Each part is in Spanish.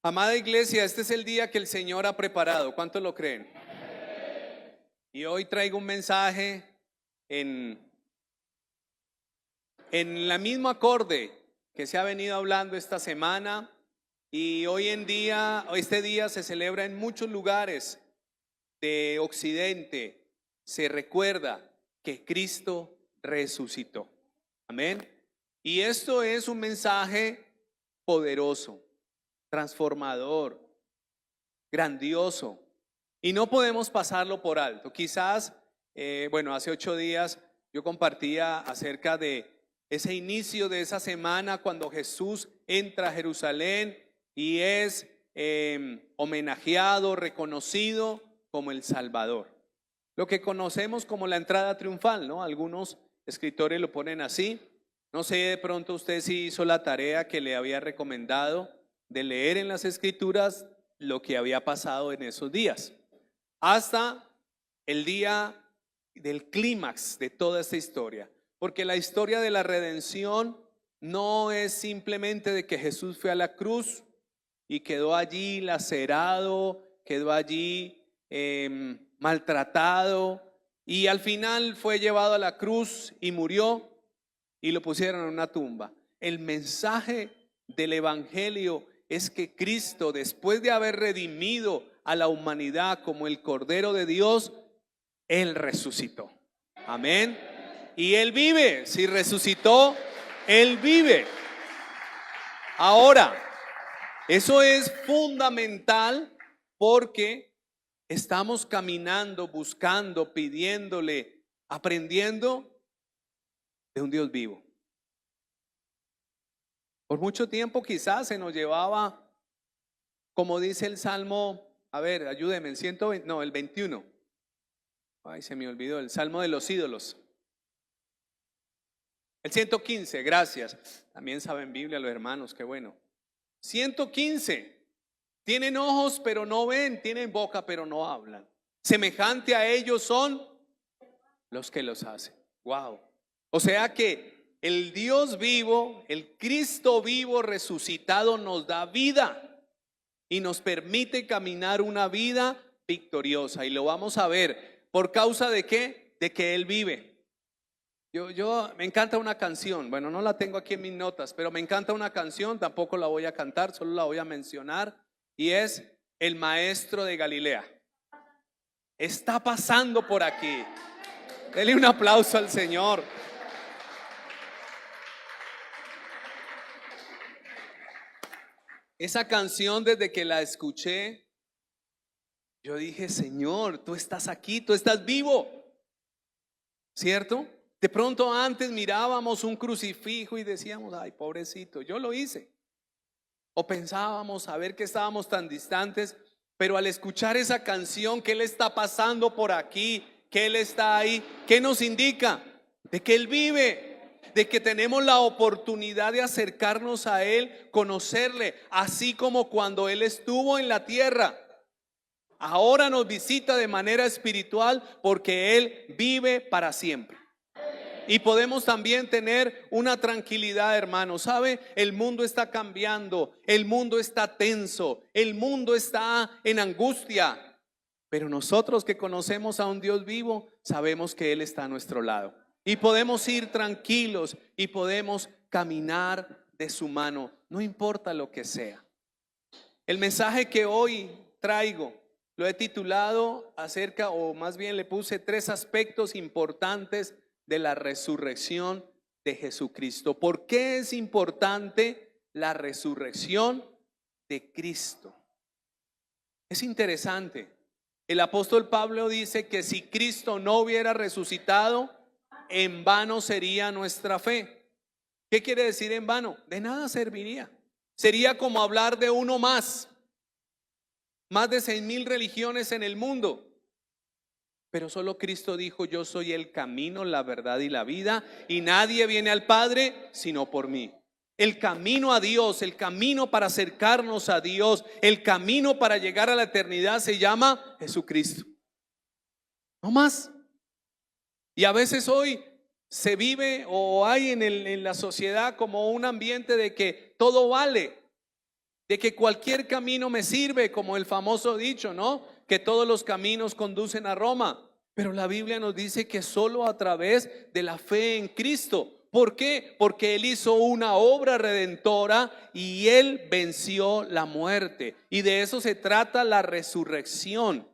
Amada iglesia, este es el día que el Señor ha preparado. ¿Cuántos lo creen? Y hoy traigo un mensaje en la misma acorde que se ha venido hablando esta semana. Y hoy en día, este día se celebra en muchos lugares de Occidente. Se recuerda que Cristo resucitó. Amén. Y esto es un mensaje poderoso, transformador, grandioso, y no podemos pasarlo por alto. Quizás, hace 8 días yo compartía acerca de ese inicio de esa semana cuando Jesús entra a Jerusalén y es homenajeado, reconocido como el Salvador. Lo que conocemos como la entrada triunfal, ¿no? Algunos escritores lo ponen así. No sé, de pronto usted sí hizo la tarea que le había recomendado de leer en las Escrituras lo que había pasado en esos días, hasta el día del clímax de toda esta historia. Porque la historia de la redención no es simplemente de que Jesús fue a la cruz y quedó allí lacerado, quedó allí maltratado, y al final fue llevado a la cruz y murió y lo pusieron en una tumba. El mensaje del evangelio es que Cristo, después de haber redimido a la humanidad como el Cordero de Dios, Él resucitó. Amén. Y Él vive. Si resucitó, Él vive. Ahora, eso es fundamental porque estamos caminando, buscando, pidiéndole, aprendiendo de un Dios vivo. Por mucho tiempo quizás se nos llevaba, como dice el Salmo, a ver, ayúdeme, el 21. Ay, se me olvidó, el Salmo de los ídolos. El 115, gracias. También saben Biblia los hermanos, qué bueno. 115. Tienen ojos pero no ven, tienen boca pero no hablan. Semejante a ellos son los que los hacen. Wow. O sea que el Dios vivo, el Cristo vivo resucitado nos da vida y nos permite caminar una vida victoriosa. Y lo vamos a ver. ¿Por causa de qué? De que Él vive. Yo me encanta una canción. Bueno, no la tengo aquí en mis notas, pero me encanta una canción. Tampoco la voy a cantar, solo la voy a mencionar. Y es El Maestro de Galilea. Está pasando por aquí. Dele un aplauso al Señor. Esa canción, desde que la escuché, yo dije, Señor, tú estás aquí, tú estás vivo, ¿cierto? De pronto antes mirábamos un crucifijo y decíamos, ay, pobrecito, yo lo hice. O pensábamos, a ver que estábamos tan distantes, pero al escuchar esa canción, que Él está pasando por aquí, que Él está ahí, ¿qué nos indica? De que Él vive, de que tenemos la oportunidad de acercarnos a Él, conocerle, así como cuando Él estuvo en la tierra. Ahora nos visita de manera espiritual porque Él vive para siempre. Y podemos también tener una tranquilidad, hermano. ¿Sabe? El mundo está cambiando, el mundo está tenso, el mundo está en angustia. Pero nosotros que conocemos a un Dios vivo, sabemos que Él está a nuestro lado. Y podemos ir tranquilos y podemos caminar de su mano, no importa lo que sea. El mensaje que hoy traigo lo he titulado acerca, o más bien le puse 3 aspectos importantes de la resurrección de Jesucristo. ¿Por qué es importante la resurrección de Cristo? Es interesante. El apóstol Pablo dice que si Cristo no hubiera resucitado, en vano sería nuestra fe. ¿Qué quiere decir en vano? De nada serviría. Sería como hablar de uno más. Más de 6,000 religiones en el mundo. Pero solo Cristo dijo, yo soy el camino, la verdad y la vida, y nadie viene al Padre sino por mí. El camino a Dios, el camino para acercarnos a Dios, el camino para llegar a la eternidad se llama Jesucristo. No más. Y a veces hoy se vive o hay en la sociedad como un ambiente de que todo vale, de que cualquier camino me sirve, como el famoso dicho, ¿no? Que todos los caminos conducen a Roma. Pero la Biblia nos dice que solo a través de la fe en Cristo. ¿Por qué? Porque Él hizo una obra redentora y Él venció la muerte. Y de eso se trata la resurrección.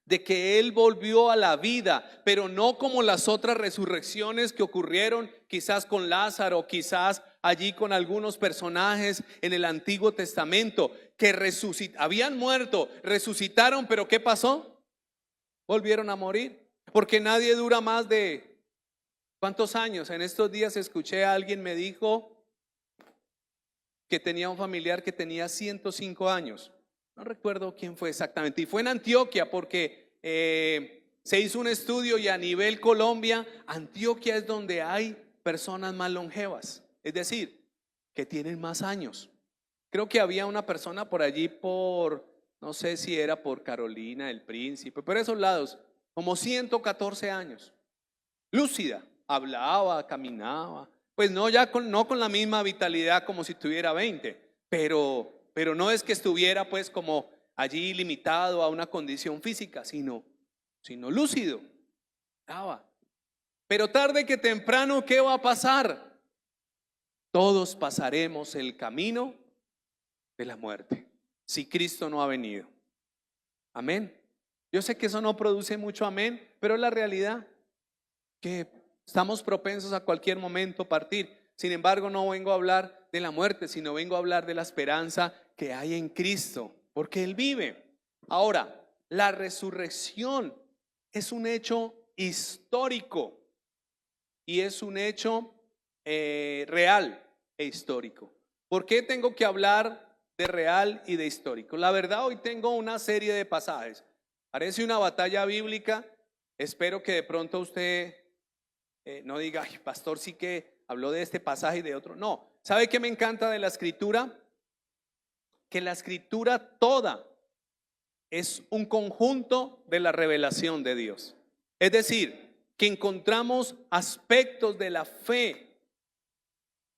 De que Él volvió a la vida, pero no como las otras resurrecciones que ocurrieron quizás con Lázaro, quizás allí con algunos personajes en el Antiguo Testamento que habían muerto, resucitaron, pero ¿qué pasó? Volvieron a morir, porque nadie dura más de ¿cuántos años? En estos días escuché a alguien me dijo que tenía un familiar que tenía 105 años. No recuerdo quién fue exactamente. Y fue en Antioquia porque se hizo un estudio y a nivel Colombia, Antioquia es donde hay personas más longevas. Es decir, que tienen más años. Creo que había una persona por allí no sé si era por Carolina, el Príncipe, por esos lados, como 114 años. Lúcida, hablaba, caminaba. Pues no, no con la misma vitalidad como si tuviera 20, pero no es que estuviera pues como allí limitado a una condición física, sino lúcido. Pero tarde que temprano, ¿qué va a pasar? Todos pasaremos el camino de la muerte, si Cristo no ha venido. Amén. Yo sé que eso no produce mucho amén, pero es la realidad, que estamos propensos a cualquier momento partir. Sin embargo, no vengo a hablar de la muerte, sino vengo a hablar de la esperanza que hay en Cristo, porque Él vive. Ahora, la resurrección es un hecho histórico y es un hecho real e histórico. ¿Por qué tengo que hablar de real y de histórico? La verdad, hoy tengo una serie de pasajes. Parece una batalla bíblica. Espero que de pronto usted no diga, ay, pastor, sí que habló de este pasaje y de otro. No, ¿sabe qué me encanta de la escritura? Que la escritura toda es un conjunto de la revelación de Dios. Es decir, que encontramos aspectos de la fe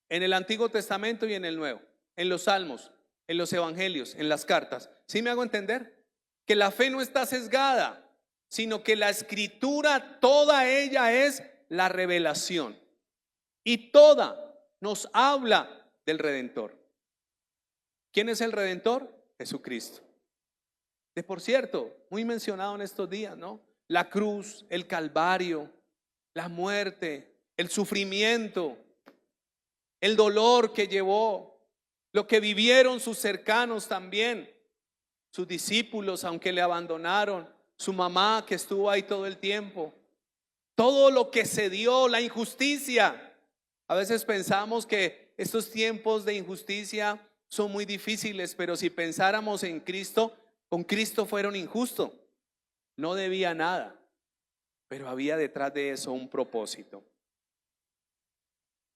en el Antiguo Testamento y en el Nuevo, en los Salmos, en los Evangelios, en las cartas. ¿Sí me hago entender? Que la fe no está sesgada, sino que la escritura, toda ella es la revelación. Y toda nos habla del Redentor. ¿Quién es el Redentor? Jesucristo. De por cierto, muy mencionado en estos días, ¿no? La cruz, el Calvario, la muerte, el sufrimiento, el dolor que llevó, lo que vivieron sus cercanos también, sus discípulos, aunque le abandonaron, su mamá que estuvo ahí todo el tiempo, todo lo que se dio, la injusticia. A veces pensamos que estos tiempos de injusticia son muy difíciles, pero si pensáramos en Cristo, con Cristo fueron injustos. No debía nada, pero había detrás de eso un propósito.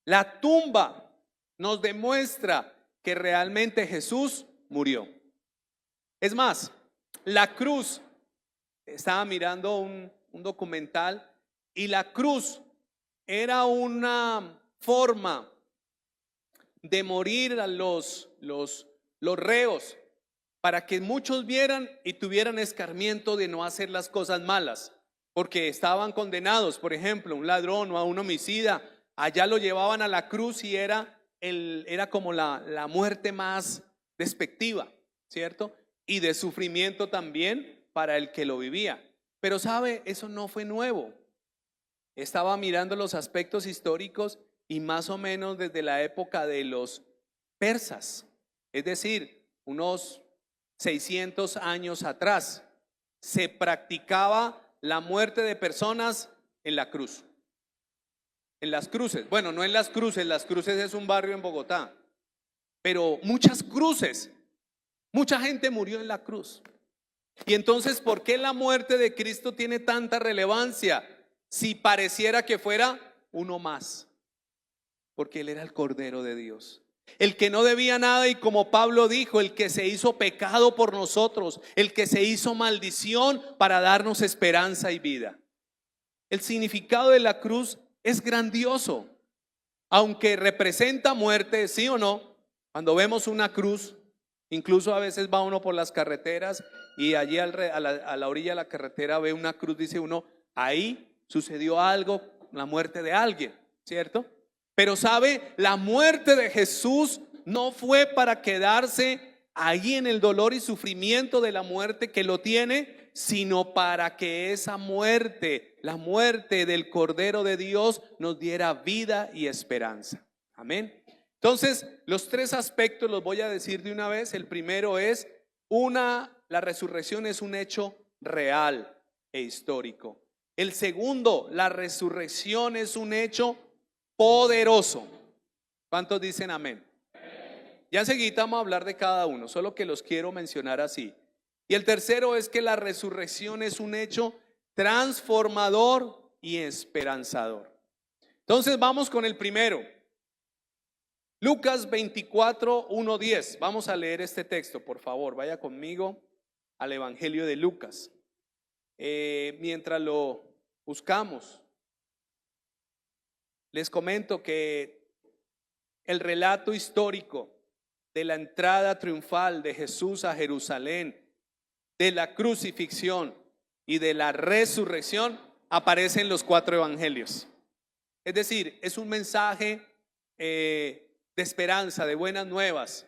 La tumba nos demuestra que realmente Jesús murió. Es más, la cruz, estaba mirando un documental, y la cruz era una forma de morir a los reos, para que muchos vieran y tuvieran escarmiento de no hacer las cosas malas, porque estaban condenados. Por ejemplo, un ladrón o a un homicida, allá lo llevaban a la cruz y era como la muerte más despectiva, ¿cierto? Y de sufrimiento también para el que lo vivía. Pero sabe, eso no fue nuevo. Estaba mirando los aspectos históricos y más o menos desde la época de los persas, es decir, unos 600 años atrás, se practicaba la muerte de personas en la cruz, en las cruces. Bueno, no en las cruces es un barrio en Bogotá, pero muchas cruces, mucha gente murió en la cruz. Y entonces, ¿por qué la muerte de Cristo tiene tanta relevancia si pareciera que fuera uno más? Porque Él era el Cordero de Dios, el que no debía nada, y como Pablo dijo, el que se hizo pecado por nosotros, el que se hizo maldición para darnos esperanza y vida. El significado de la cruz es grandioso, aunque representa muerte, sí o no. Cuando vemos una cruz, Incluso a veces va uno por las carreteras y allí a la orilla de la carretera ve una cruz, dice uno, ahí sucedió algo, la muerte de alguien, ¿cierto? Pero sabe, la muerte de Jesús no fue para quedarse ahí en el dolor y sufrimiento de la muerte que lo tiene, sino para que esa muerte, la muerte del Cordero de Dios, nos diera vida y esperanza. Amén. Entonces, los tres aspectos los voy a decir de una vez. El primero es la resurrección es un hecho real e histórico. El segundo, la resurrección es un hecho poderoso. ¿Cuántos dicen amén? Ya enseguida vamos a hablar de cada uno, solo que los quiero mencionar así. Y el tercero es que la resurrección es un hecho transformador y esperanzador. Entonces vamos con el primero. Lucas 24, 1, 10. Vamos a leer este texto, por favor. Vaya conmigo al Evangelio de Lucas. Mientras lo buscamos, les comento que el relato histórico de la entrada triunfal de Jesús a Jerusalén, de la crucifixión y de la resurrección aparece en los 4 evangelios. Es decir, es un mensaje de esperanza, de buenas nuevas,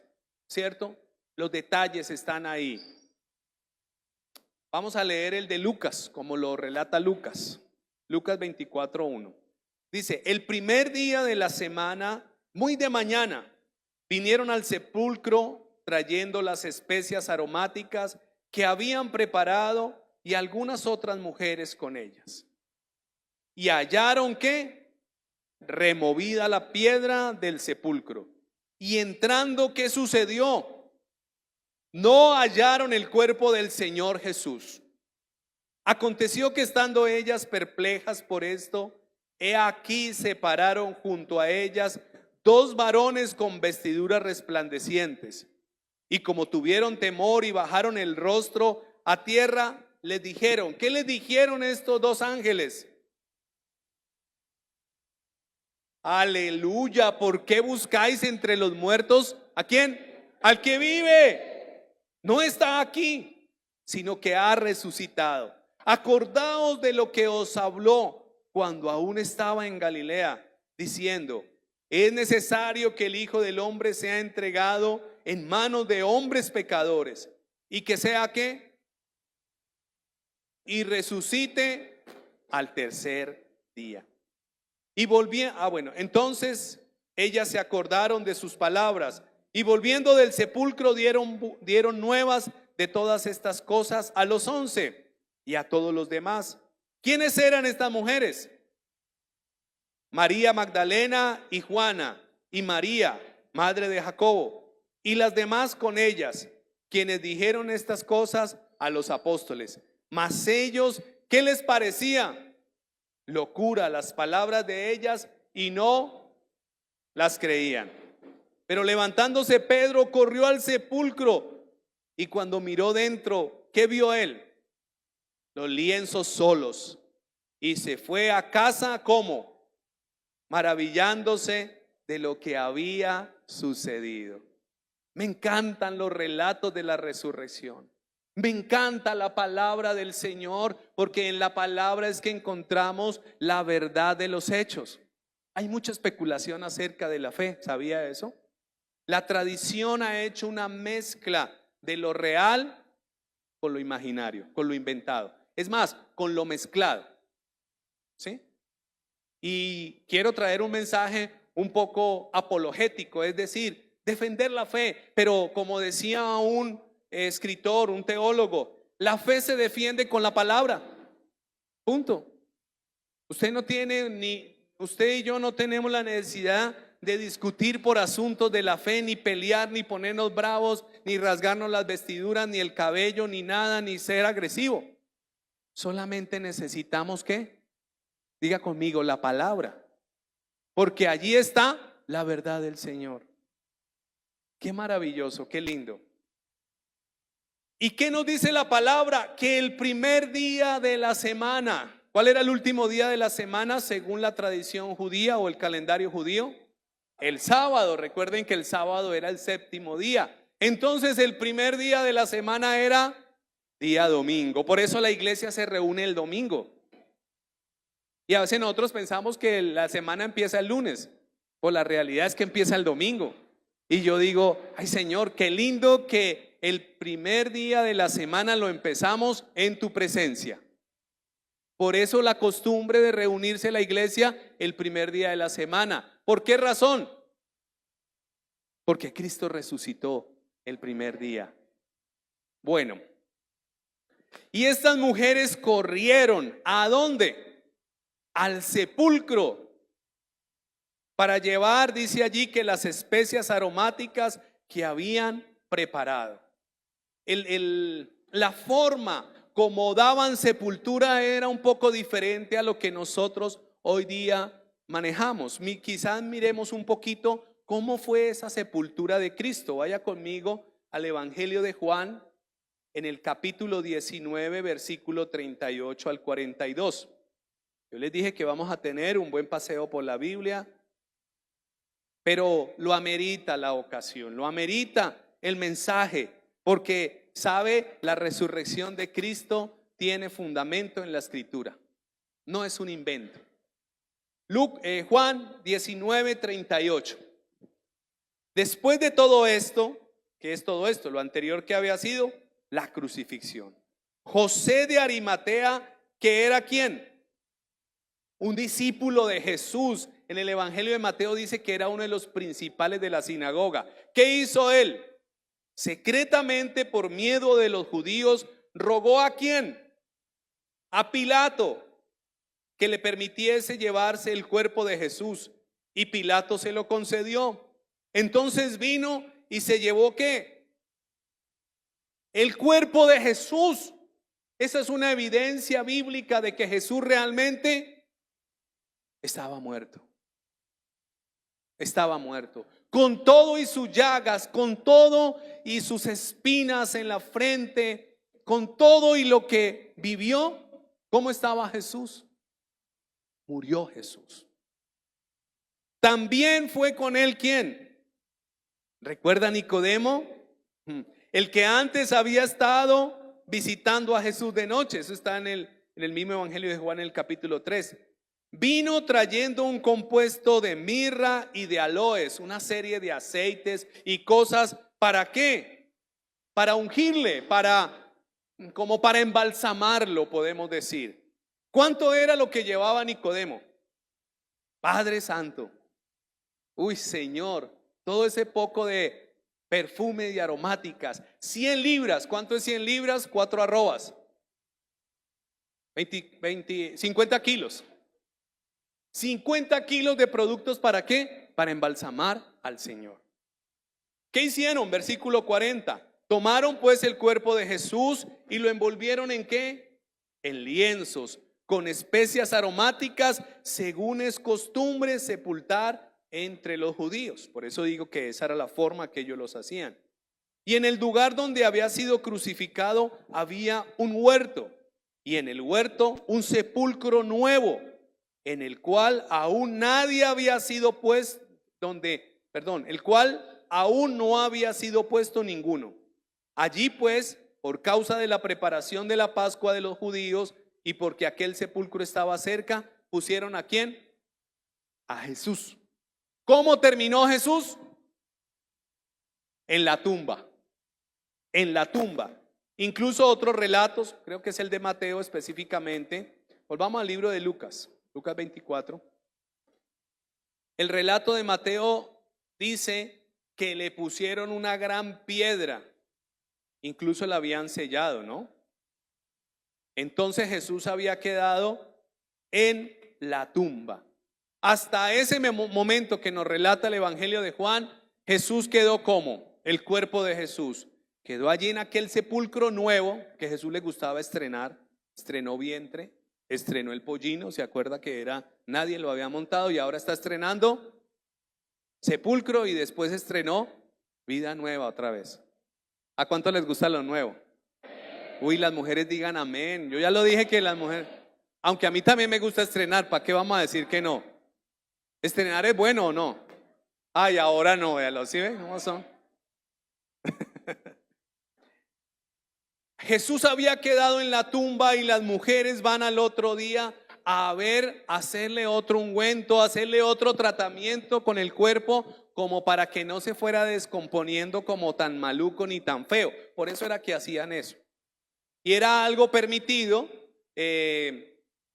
¿cierto? Los detalles están ahí. Vamos a leer el de Lucas, como lo relata Lucas. Lucas 24:1. Dice: el primer día de la semana, muy de mañana, vinieron al sepulcro trayendo las especias aromáticas que habían preparado y algunas otras mujeres con ellas. Y hallaron que removida la piedra del sepulcro. Y entrando, ¿qué sucedió? No hallaron el cuerpo del Señor Jesús. Aconteció que estando ellas perplejas por esto, he aquí se pararon junto a ellas 2 varones con vestiduras resplandecientes. Y como tuvieron temor y bajaron el rostro a tierra, les dijeron, ¿qué les dijeron estos 2 ángeles? Aleluya, ¿por qué buscáis entre los muertos? ¿A quién? Al que vive. No está aquí, sino que ha resucitado. Acordaos de lo que os habló cuando aún estaba en Galilea, diciendo: es necesario que el Hijo del Hombre sea entregado en manos de hombres pecadores, y que sea ¿qué? Y resucite al tercer día. Y entonces ellas se acordaron de sus palabras, y volviendo del sepulcro dieron nuevas de todas estas cosas a los 11 y a todos los demás. ¿Quiénes eran estas mujeres? María Magdalena y Juana, y María, madre de Jacobo, y las demás con ellas, quienes dijeron estas cosas a los apóstoles. Mas ellos, ¿qué les parecía? Locura las palabras de ellas, y no las creían. Pero levantándose Pedro corrió al sepulcro, y cuando miró dentro, ¿qué vio él? Los lienzos solos, y se fue a casa como maravillándose de lo que había sucedido. Me encantan los relatos de la resurrección. Me encanta la palabra del Señor, porque en la palabra es que encontramos la verdad de los hechos. Hay mucha especulación acerca de la fe, ¿sabía eso? La tradición ha hecho una mezcla de lo real con lo imaginario, con lo inventado. Es más, con lo mezclado. ¿Sí? Y quiero traer un mensaje un poco apologético, es decir, defender la fe, pero como decía un escritor, un teólogo, la fe se defiende con la palabra. Punto. Usted y yo no tenemos la necesidad de discutir por asuntos de la fe, ni pelear, ni ponernos bravos, ni rasgarnos las vestiduras, ni el cabello, ni nada, ni ser agresivo. Solamente necesitamos ¿qué? Diga conmigo, la palabra, porque allí está la verdad del Señor. Qué maravilloso, qué lindo. ¿Y qué nos dice la palabra? Que el primer día de la semana, ¿cuál era el último día de la semana según la tradición judía o el calendario judío? El sábado. Recuerden que el sábado era el 7º día. Entonces el primer día de la semana era día domingo. Por eso la iglesia se reúne el domingo. Y a veces nosotros pensamos que la semana empieza el lunes, pues la realidad es que empieza el domingo. Y yo digo, ay Señor, qué lindo que el primer día de la semana lo empezamos en tu presencia. Por eso la costumbre de reunirse la iglesia el primer día de la semana. ¿Por qué razón? Porque Cristo resucitó el primer día. Bueno, y estas mujeres corrieron, ¿a dónde? Al sepulcro, para llevar, dice allí, que las especias aromáticas que habían preparado. La forma como daban sepultura era un poco diferente a lo que nosotros hoy día manejamos. Quizás miremos un poquito cómo fue esa sepultura de Cristo. Vaya conmigo al Evangelio de Juan, en el capítulo 19, versículo 38 al 42. Yo les dije que vamos a tener un buen paseo por la Biblia, pero lo amerita la ocasión, lo amerita el mensaje, porque sabe, la resurrección de Cristo tiene fundamento en la Escritura, no es un invento. Juan 19, 38. Después de todo esto, ¿qué es todo esto? Lo anterior que había sido la crucifixión. José de Arimatea, que era ¿quién? Un discípulo de Jesús. En el Evangelio de Mateo dice que era uno de los principales de la sinagoga. ¿Qué hizo él? Secretamente, por miedo de los judíos, rogó ¿a quién? A Pilato, que le permitiese llevarse el cuerpo de Jesús, y Pilato se lo concedió. Entonces vino y se llevó ¿qué? El cuerpo de Jesús. Esa es una evidencia bíblica de que Jesús realmente estaba muerto. Estaba muerto. Con todo y sus llagas, con todo y sus espinas en la frente, con todo y lo que vivió, ¿cómo estaba Jesús? Murió Jesús. También fue con él ¿quién? ¿Recuerda Nicodemo? El que antes había estado visitando a Jesús de noche. Eso está en el mismo Evangelio de Juan, en el capítulo 3. Vino trayendo un compuesto de mirra y de aloes, una serie de aceites y cosas. ¿Para qué? Para ungirle, como para embalsamarlo, podemos decir. ¿Cuánto era lo que llevaba Nicodemo? Padre Santo. Uy, Señor, todo ese poco de perfume y aromáticas. 100 libras. ¿Cuánto es 100 libras? 4 arrobas. 50 kilos. 50 kilos de productos. ¿Para qué? Para embalsamar al Señor. ¿Qué hicieron? Versículo 40. Tomaron pues el cuerpo de Jesús y lo envolvieron ¿en qué? En lienzos, con especias aromáticas, según es costumbre sepultar entre los judíos. Por eso digo que esa era la forma que ellos los hacían. Y en el lugar donde había sido crucificado había un huerto, y en el huerto un sepulcro nuevo, en el cual aún nadie había sido puesto, el cual aún no había sido puesto ninguno. Allí pues, por causa de la preparación de la Pascua de los judíos y porque aquel sepulcro estaba cerca, pusieron ¿a quién? A Jesús. ¿Cómo terminó Jesús? En la tumba. En la tumba. Incluso otros relatos, creo que es el de Mateo específicamente. Volvamos al libro de Lucas, Lucas 24. El relato de Mateo dice que le pusieron una gran piedra, incluso la habían sellado, ¿no? Entonces Jesús había quedado en la tumba. Hasta ese momento que nos relata el Evangelio de Juan, Jesús quedó como el cuerpo de Jesús. Quedó allí en aquel sepulcro nuevo que Jesús le gustaba estrenar. Estrenó vientre, estrenó el pollino, se acuerda que nadie lo había montado, y ahora está estrenando sepulcro, y después estrenó vida nueva otra vez. ¿A cuánto les gusta lo nuevo? Uy, las mujeres digan amén. Yo ya lo dije que las mujeres, aunque a mí también me gusta estrenar, ¿para qué vamos a decir que no? ¿Estrenar es bueno o no? Ay, ahora no, véalo, ¿sí ven cómo son? Jesús había quedado en la tumba y las mujeres van al otro día a hacerle otro ungüento, hacerle otro tratamiento con el cuerpo, como para que no se fuera descomponiendo como tan maluco ni tan feo. Por eso era que hacían eso. Y era algo permitido en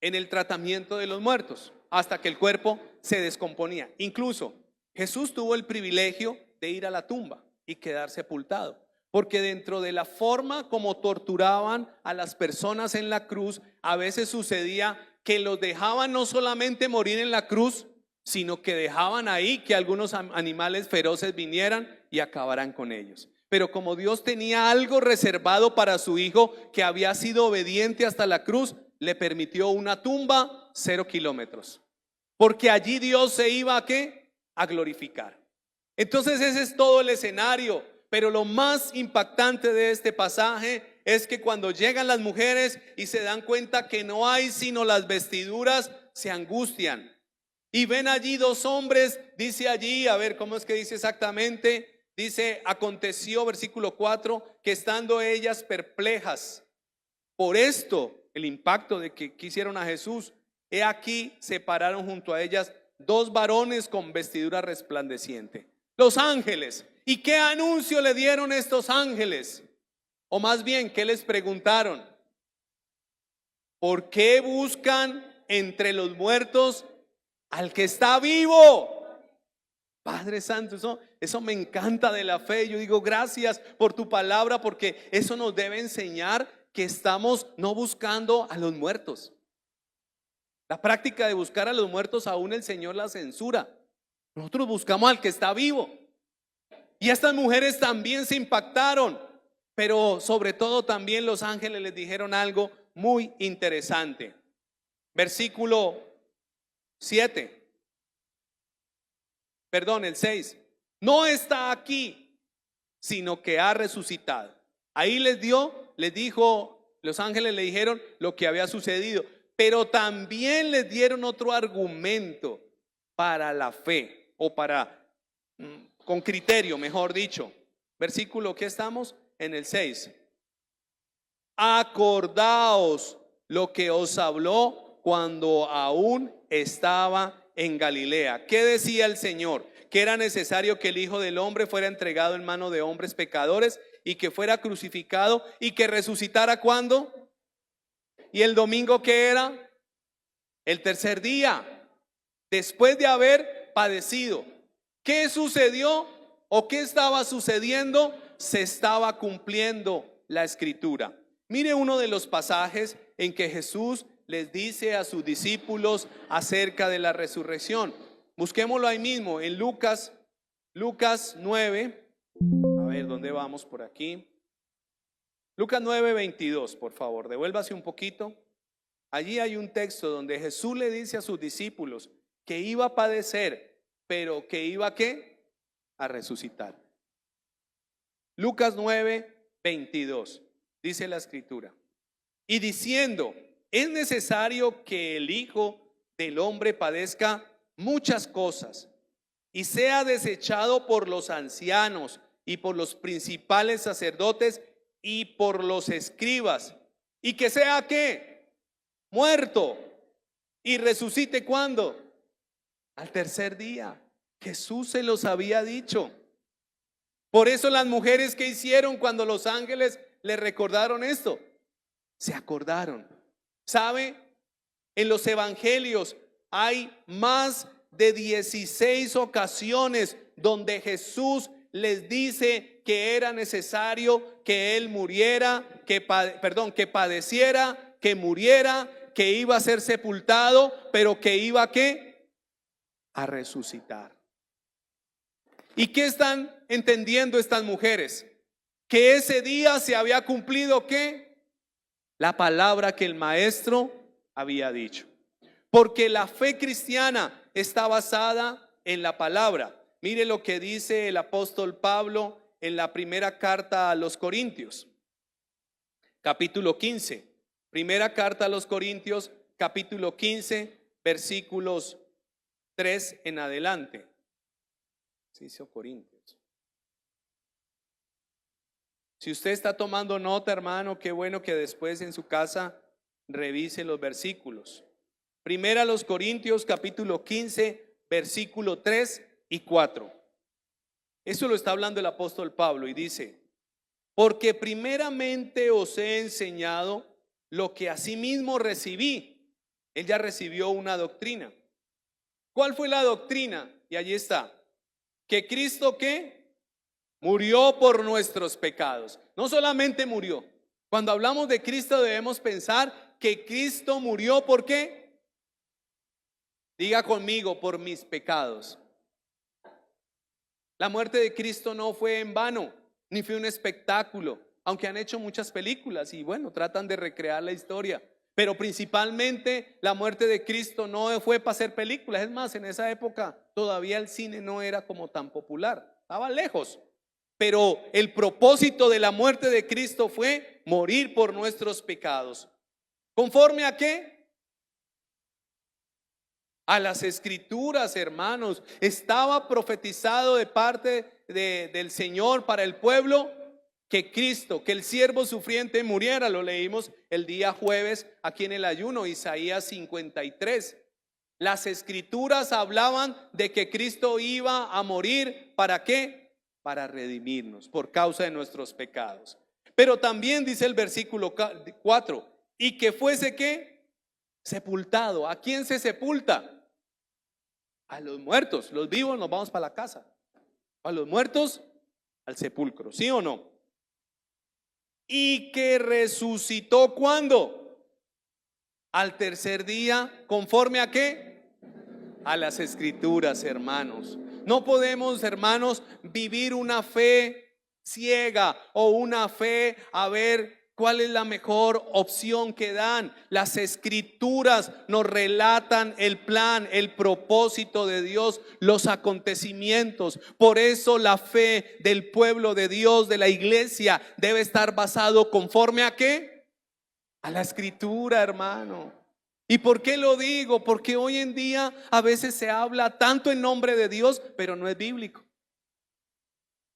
el tratamiento de los muertos, hasta que el cuerpo se descomponía. Incluso Jesús tuvo el privilegio de ir a la tumba y quedar sepultado, porque dentro de la forma como torturaban a las personas en la cruz, a veces sucedía que los dejaban no solamente morir en la cruz, sino que dejaban ahí que algunos animales feroces vinieran y acabaran con ellos. Pero como Dios tenía algo reservado para su hijo, que había sido obediente hasta la cruz, le permitió una tumba 0 kilómetros, porque allí Dios se iba ¿a qué? A glorificar. Entonces ese es todo el escenario. Pero lo más impactante de este pasaje es que cuando llegan las mujeres y se dan cuenta que no hay sino las vestiduras, se angustian y ven allí dos hombres. Dice allí, a ver cómo es que dice exactamente, dice: aconteció, versículo 4, que estando ellas perplejas por esto, el impacto de que quisieron a Jesús, he aquí se pararon junto a ellas dos varones con vestidura resplandeciente, los ángeles. ¿Y qué anuncio le dieron estos ángeles? O más bien, ¿qué les preguntaron? ¿Por qué buscan entre los muertos al que está vivo? Padre Santo, eso me encanta de la fe. Yo digo gracias por tu palabra, porque eso nos debe enseñar que estamos no buscando a los muertos. La práctica de buscar a los muertos aún el Señor la censura. Nosotros buscamos al que está vivo. Y estas mujeres también se impactaron, pero sobre todo también los ángeles les dijeron algo muy interesante. Versículo 7, perdón, el 6. No está aquí, sino que ha resucitado. Ahí les dijo, los ángeles le dijeron lo que había sucedido, pero también les dieron otro argumento para la fe, o para con criterio, mejor dicho. Versículo, ¿qué estamos? En el 6. Acordaos lo que os habló cuando aún estaba en Galilea. ¿Qué decía el Señor? Que era necesario que el Hijo del Hombre fuera entregado en mano de hombres pecadores y que fuera crucificado y que resucitara. ¿cuándo? ¿Y el domingo qué era? El tercer día, después de haber padecido. ¿Qué sucedió o qué estaba sucediendo? Se estaba cumpliendo la escritura. Mire uno de los pasajes en que Jesús les dice a sus discípulos acerca de la resurrección. Busquémoslo ahí mismo en Lucas 9. A ver, ¿dónde vamos por aquí? Lucas 9:22, por favor, devuélvase un poquito. Allí hay un texto donde Jesús le dice a sus discípulos que iba a padecer, pero que iba ¿a qué? A resucitar. Lucas 9:22, dice la escritura: y diciendo, es necesario que el Hijo del Hombre padezca muchas cosas y sea desechado por los ancianos y por los principales sacerdotes y por los escribas, y que sea ¿qué? Muerto, y resucite. ¿cuándo? Al tercer día. Jesús se los había dicho. Por eso las mujeres, ¿qué hicieron cuando los ángeles les recordaron esto? Se acordaron. ¿Sabe? En los evangelios hay más de 16 ocasiones donde Jesús les dice que era necesario que Él muriera, que padeciera, que muriera, que iba a ser sepultado, pero que iba ¿a qué? A resucitar. ¿Y qué están entendiendo estas mujeres? Que ese día se había cumplido ¿qué? La palabra que el maestro había dicho. Porque la fe cristiana está basada en la palabra. Mire lo que dice el apóstol Pablo en la primera carta a los Corintios, capítulo 15. Primera carta a los Corintios, capítulo 15, versículos 3 en adelante. Sí, Corintios. Si usted está tomando nota, hermano, qué bueno que después en su casa revise los versículos. Primera a los Corintios capítulo 15, versículo 3 y 4. Eso lo está hablando el apóstol Pablo y dice: porque primeramente os he enseñado lo que asimismo recibí. Él ya recibió una doctrina. ¿Cuál fue la doctrina? Y allí está: que Cristo, ¿qué? Murió por nuestros pecados. No solamente murió. Cuando hablamos de Cristo debemos pensar que Cristo murió, ¿por qué? Diga conmigo: por mis pecados. La muerte de Cristo no fue en vano, ni fue un espectáculo, aunque han hecho muchas películas y bueno, tratan de recrear la historia. Pero principalmente la muerte de Cristo no fue para hacer películas. Es más, en esa época todavía el cine no era como tan popular, estaba lejos. Pero el propósito de la muerte de Cristo fue morir por nuestros pecados. ¿Conforme a qué? A las escrituras, hermanos. Estaba profetizado de parte del Señor para el pueblo que Cristo, que el siervo sufriente muriera. Lo leímos el día jueves aquí en el ayuno, Isaías 53. Las escrituras hablaban de que Cristo iba a morir. ¿Para qué? Para redimirnos por causa de nuestros pecados. Pero también dice el versículo 4, y que fuese ¿qué? Sepultado. ¿A quién se sepulta? A los muertos. Los vivos nos vamos para la casa. A los muertos al sepulcro, ¿sí o no? Y que resucitó ¿cuándo? Al tercer día. ¿Conforme a qué? A las escrituras, hermanos. No podemos, hermanos, vivir una fe ciega o una fe a ver cuál es la mejor opción que dan. Las escrituras nos relatan el plan, el propósito de Dios, los acontecimientos. Por eso la fe del pueblo de Dios, de la iglesia, debe estar basado ¿conforme a qué? A la escritura, hermano. ¿Y por qué lo digo? Porque hoy en día a veces se habla tanto en nombre de Dios, pero no es bíblico.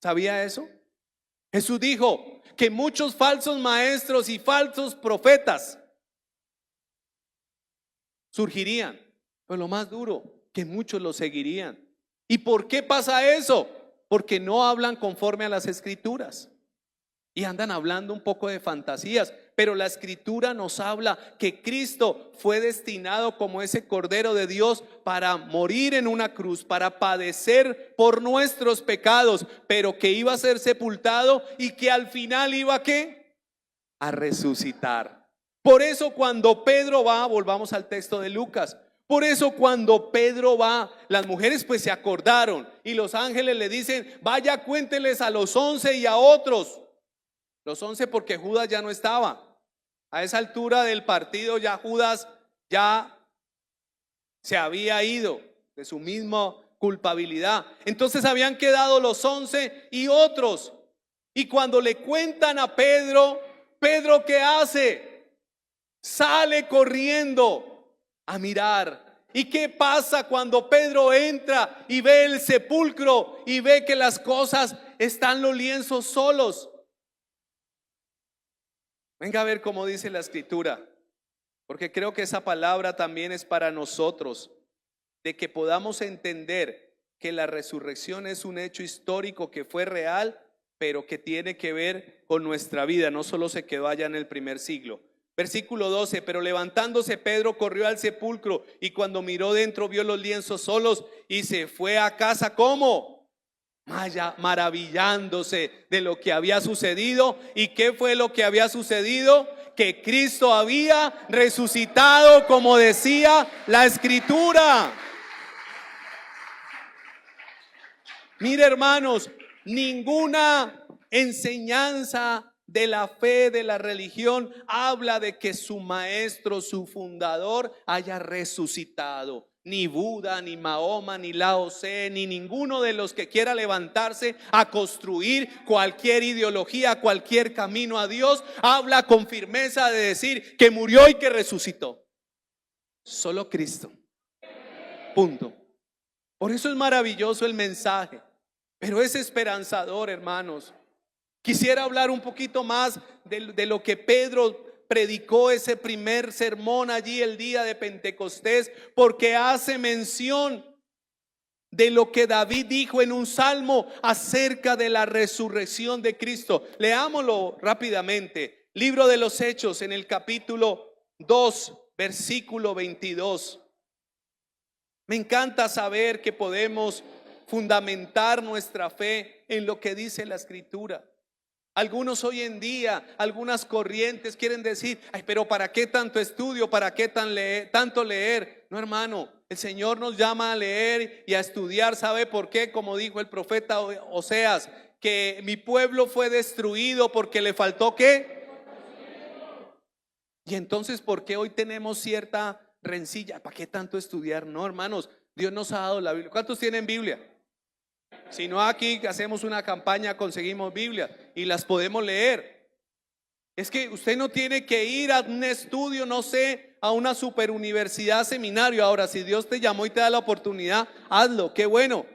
¿Sabía eso? Jesús dijo que muchos falsos maestros y falsos profetas surgirían, pero lo más duro, que muchos lo seguirían. ¿Y por qué pasa eso? Porque no hablan conforme a las escrituras y andan hablando un poco de fantasías. Pero la escritura nos habla que Cristo fue destinado como ese Cordero de Dios para morir en una cruz, para padecer por nuestros pecados, pero que iba a ser sepultado y que al final iba a ¿qué? A resucitar. Por eso cuando Pedro va, volvamos al texto de Lucas, por eso cuando Pedro va, las mujeres pues se acordaron y los ángeles le dicen: vaya, cuénteles a los 11 y a otros. Los 11 porque Judas ya no estaba. A esa altura del partido ya Judas ya se había ido de su misma culpabilidad. Entonces habían quedado los 11 y otros. Y cuando le cuentan a Pedro, Pedro ¿qué hace? Sale corriendo a mirar. ¿Y qué pasa cuando Pedro entra y ve el sepulcro y ve que las cosas están los lienzos solos? Venga a ver cómo dice la escritura, porque creo que esa palabra también es para nosotros, de que podamos entender que la resurrección es un hecho histórico que fue real, pero que tiene que ver con nuestra vida, no solo se quedó allá en el primer siglo. Versículo 12, pero levantándose Pedro corrió al sepulcro y cuando miró dentro vio los lienzos solos y se fue a casa. ¿Cómo? Maravillándose de lo que había sucedido. ¿Y qué fue lo que había sucedido? Que Cristo había resucitado, como decía la escritura. Mire, hermanos, ninguna enseñanza de la fe, de la religión, habla de que su maestro, su fundador haya resucitado. Ni Buda, ni Mahoma, ni Lao Tse, ni ninguno de los que quiera levantarse a construir cualquier ideología, cualquier camino a Dios, habla con firmeza de decir que murió y que resucitó. Solo Cristo. Punto. Por eso es maravilloso el mensaje, pero es esperanzador, hermanos. Quisiera hablar un poquito más de lo que Pedro predicó ese primer sermón allí el día de Pentecostés, porque hace mención de lo que David dijo en un salmo acerca de la resurrección de Cristo. Leámoslo rápidamente. Libro de los Hechos, en el capítulo 2, versículo 22. Me encanta saber que podemos fundamentar nuestra fe en lo que dice la Escritura. Algunos hoy en día, algunas corrientes quieren decir: ay, pero ¿para qué tanto estudio? ¿Para qué tanto leer? No, hermano, el Señor nos llama a leer y a estudiar. ¿Sabe por qué? Como dijo el profeta Oseas, que mi pueblo fue destruido porque le faltó ¿qué? Y entonces, ¿por qué hoy tenemos cierta rencilla? ¿Para qué tanto estudiar? No, hermanos, Dios nos ha dado la Biblia. ¿Cuántos tienen Biblia? Si no, aquí hacemos una campaña, conseguimos Biblia y las podemos leer. Es que usted no tiene que ir a un estudio, no sé, a una superuniversidad, seminario. Ahora, si Dios te llamó y te da la oportunidad, hazlo, qué bueno.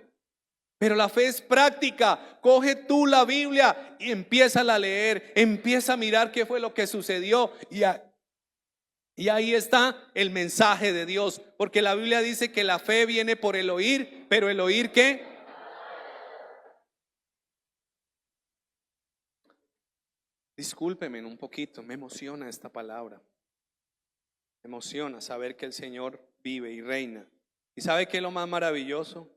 Pero la fe es práctica. Coge tú la Biblia y empieza a leer, empieza a mirar qué fue lo que sucedió y ahí está el mensaje de Dios. Porque la Biblia dice que la fe viene por el oír, pero el oír ¿qué? Discúlpeme un poquito, me emociona esta palabra. Me emociona saber que el Señor vive y reina. ¿Y sabe qué es lo más maravilloso?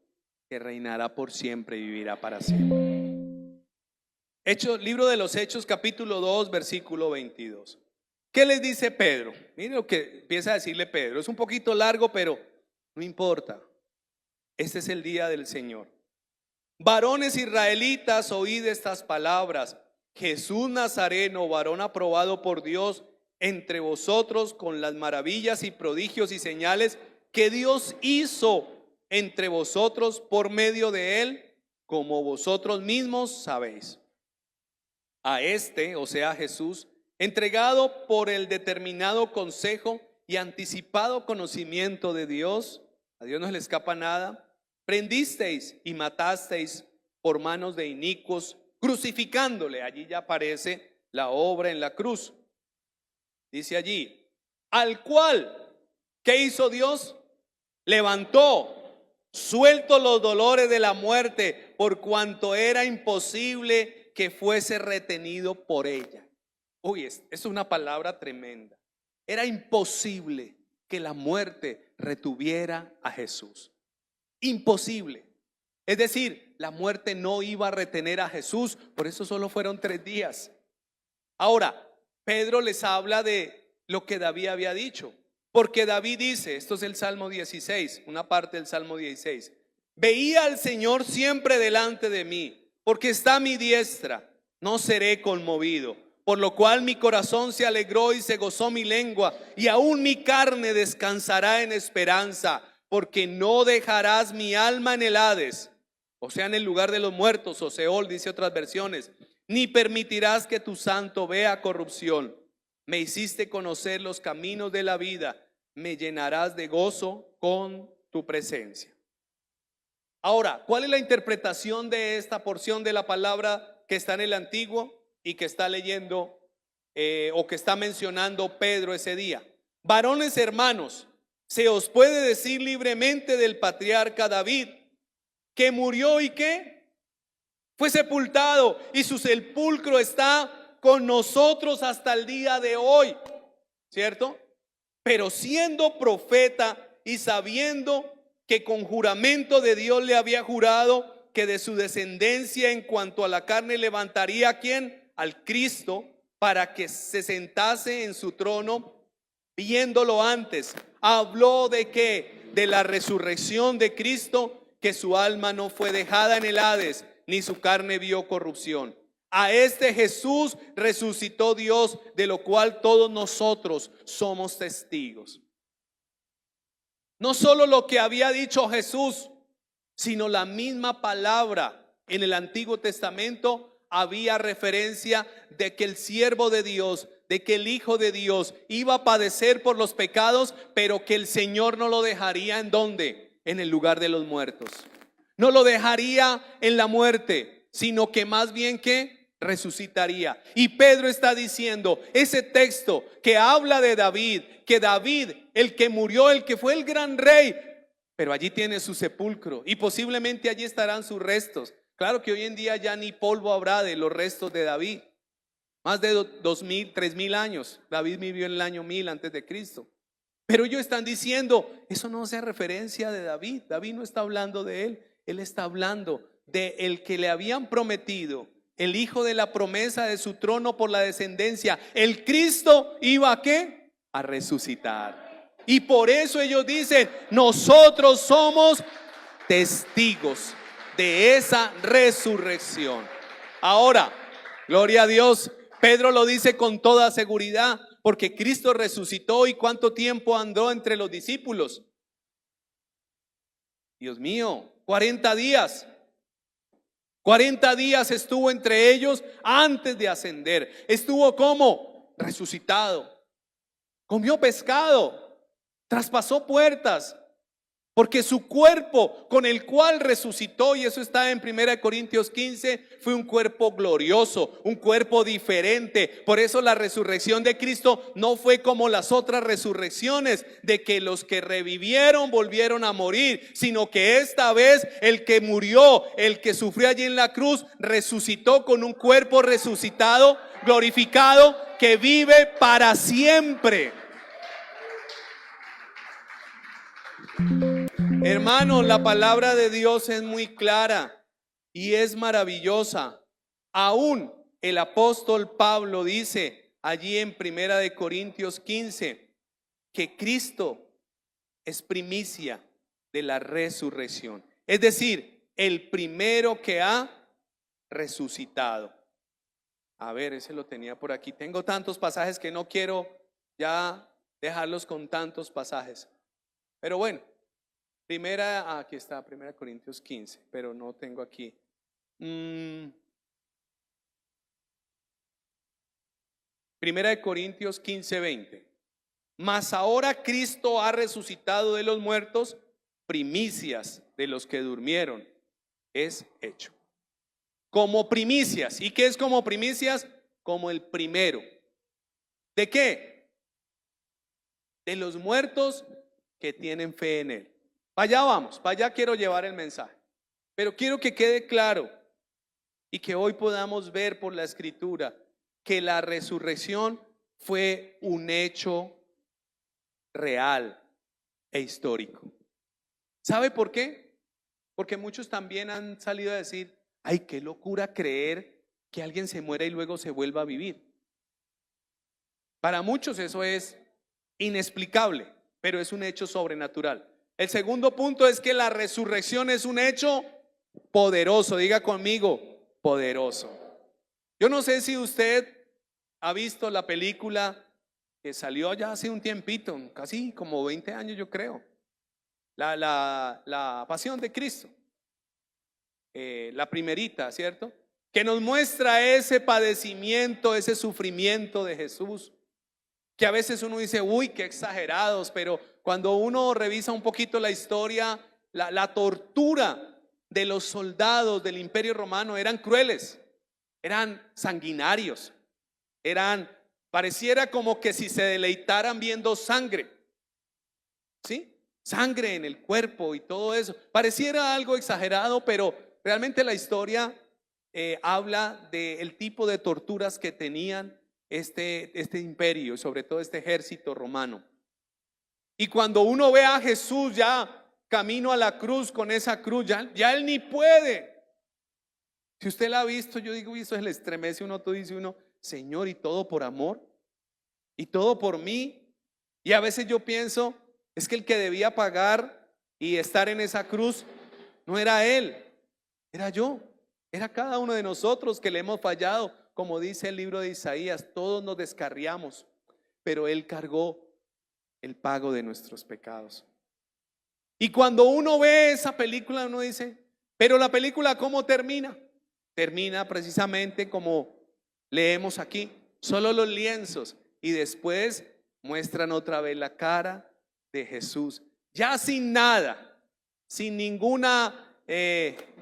Que reinará por siempre y vivirá para siempre. Libro de los Hechos, capítulo 2, versículo 22. ¿Qué les dice Pedro? Miren lo que empieza a decirle Pedro. Es un poquito largo, pero no importa. Este es el día del Señor. Varones israelitas, oíd estas palabras. Jesús Nazareno, varón aprobado por Dios entre vosotros con las maravillas y prodigios y señales que Dios hizo entre vosotros por medio de él, como vosotros mismos sabéis. A este, o sea Jesús, entregado por el determinado consejo y anticipado conocimiento de Dios, a Dios no le escapa nada, prendisteis y matasteis por manos de inicuos, crucificándole. Allí ya aparece la obra en la cruz. Dice allí, al cual, ¿qué hizo Dios? Levantó, suelto los dolores de la muerte, por cuanto era imposible que fuese retenido por ella. Uy, es una palabra tremenda. Era imposible que la muerte retuviera a Jesús. Imposible. Es decir, la muerte no iba a retener a Jesús, por eso solo fueron 3 días. Ahora, Pedro les habla de lo que David había dicho, porque David dice, esto es el Salmo 16, una parte del Salmo 16, veía al Señor siempre delante de mí, porque está a mi diestra, no seré conmovido, por lo cual mi corazón se alegró y se gozó mi lengua, y aún mi carne descansará en esperanza, porque no dejarás mi alma en el Hades, o sea, en el lugar de los muertos, o Seol, dice otras versiones, ni permitirás que tu santo vea corrupción. Me hiciste conocer los caminos de la vida, me llenarás de gozo con tu presencia. Ahora, ¿cuál es la interpretación de esta porción de la palabra que está en el Antiguo y que está leyendo o que está mencionando Pedro ese día? Varones hermanos, se os puede decir libremente del patriarca David, que murió y que fue sepultado, y su sepulcro está con nosotros hasta el día de hoy, ¿cierto? Pero siendo profeta y sabiendo que con juramento de Dios le había jurado que de su descendencia en cuanto a la carne levantaría ¿a quién? Al Cristo, para que se sentase en su trono, viéndolo antes, habló de que de la resurrección de Cristo, que su alma no fue dejada en el Hades, ni su carne vio corrupción. A este Jesús resucitó Dios, de lo cual todos nosotros somos testigos. No solo lo que había dicho Jesús, sino la misma palabra en el Antiguo Testamento había referencia de que el siervo de Dios, de que el Hijo de Dios iba a padecer por los pecados, pero que el Señor no lo dejaría ¿en dónde? En el lugar de los muertos. No lo dejaría en la muerte, sino que más bien que resucitaría. Y Pedro está diciendo, ese texto que habla de David, que David, el que murió, el que fue el gran rey, pero allí tiene su sepulcro y posiblemente allí estarán sus restos. Claro que hoy en día ya ni polvo habrá de los restos de David. Más de 2000, 3000 años. David vivió en el año 1000 antes de Cristo. Pero ellos están diciendo, eso no hace referencia de David. David no está hablando de él. Él está hablando de el que le habían prometido, el hijo de la promesa de su trono por la descendencia. El Cristo iba a ¿qué? A resucitar. Y por eso ellos dicen, nosotros somos testigos de esa resurrección. Ahora, gloria a Dios, Pedro lo dice con toda seguridad, porque Cristo resucitó. ¿Y cuánto tiempo andó entre los discípulos? Dios mío, 40 días. 40 días estuvo entre ellos antes de ascender. Estuvo como resucitado. Comió pescado, traspasó puertas, porque su cuerpo con el cual resucitó, y eso está en 1 Corintios 15, fue un cuerpo glorioso, un cuerpo diferente. Por eso la resurrección de Cristo no fue como las otras resurrecciones, de que los que revivieron volvieron a morir, sino que esta vez el que murió, el que sufrió allí en la cruz, resucitó con un cuerpo resucitado, glorificado, que vive para siempre. Hermanos, la palabra de Dios es muy clara y es maravillosa. Aún el apóstol Pablo dice allí en 1 Corintios 15 que Cristo es primicia de la resurrección. Es decir, el primero que ha resucitado. A ver, ese lo tenía por aquí. Tengo tantos pasajes que no quiero ya dejarlos con tantos pasajes. Pero bueno. Aquí está, 1 Corintios 15, pero no tengo aquí. 1 Corintios 15, 20. Mas ahora Cristo ha resucitado de los muertos, primicias de los que durmieron, es hecho. Como primicias. ¿Y qué es como primicias? Como el primero. ¿De qué? De los muertos que tienen fe en él. Para allá vamos, para allá quiero llevar el mensaje. Pero quiero que quede claro y que hoy podamos ver por la Escritura que la resurrección fue un hecho real e histórico. ¿Sabe por qué? Porque muchos también han salido a decir, ay, qué locura creer que alguien se muera y luego se vuelva a vivir. Para muchos eso es inexplicable, pero es un hecho sobrenatural. El segundo punto es que la resurrección es un hecho poderoso. Diga conmigo, poderoso. Yo no sé si usted ha visto la película que salió ya hace un tiempito, casi como 20 años yo creo. La Pasión de Cristo. La primerita, ¿cierto? Que nos muestra ese padecimiento, ese sufrimiento de Jesús. Que a veces uno dice, uy, qué exagerados, pero cuando uno revisa un poquito la historia, la tortura de los soldados del Imperio Romano eran crueles, eran sanguinarios, pareciera como que si se deleitaran viendo sangre, ¿sí? Sangre en el cuerpo y todo eso. Pareciera algo exagerado, pero realmente la historia habla del tipo de torturas que tenían este imperio, sobre todo este ejército romano. Y cuando uno ve a Jesús ya camino a la cruz, con esa cruz, ya él ni puede. Si usted la ha visto, yo digo, eso le estremece uno, todo dice uno, Señor, y todo por amor, y todo por mí. Y a veces yo pienso, es que el que debía pagar y estar en esa cruz no era él, era yo, era cada uno de nosotros que le hemos fallado. Como dice el libro de Isaías, todos nos descarriamos, pero él cargó el pago de nuestros pecados. Y cuando uno ve esa película, uno dice, pero la película ¿cómo termina? Termina precisamente como leemos aquí, solo los lienzos, y después muestran otra vez la cara de Jesús, ya sin nada, sin ninguna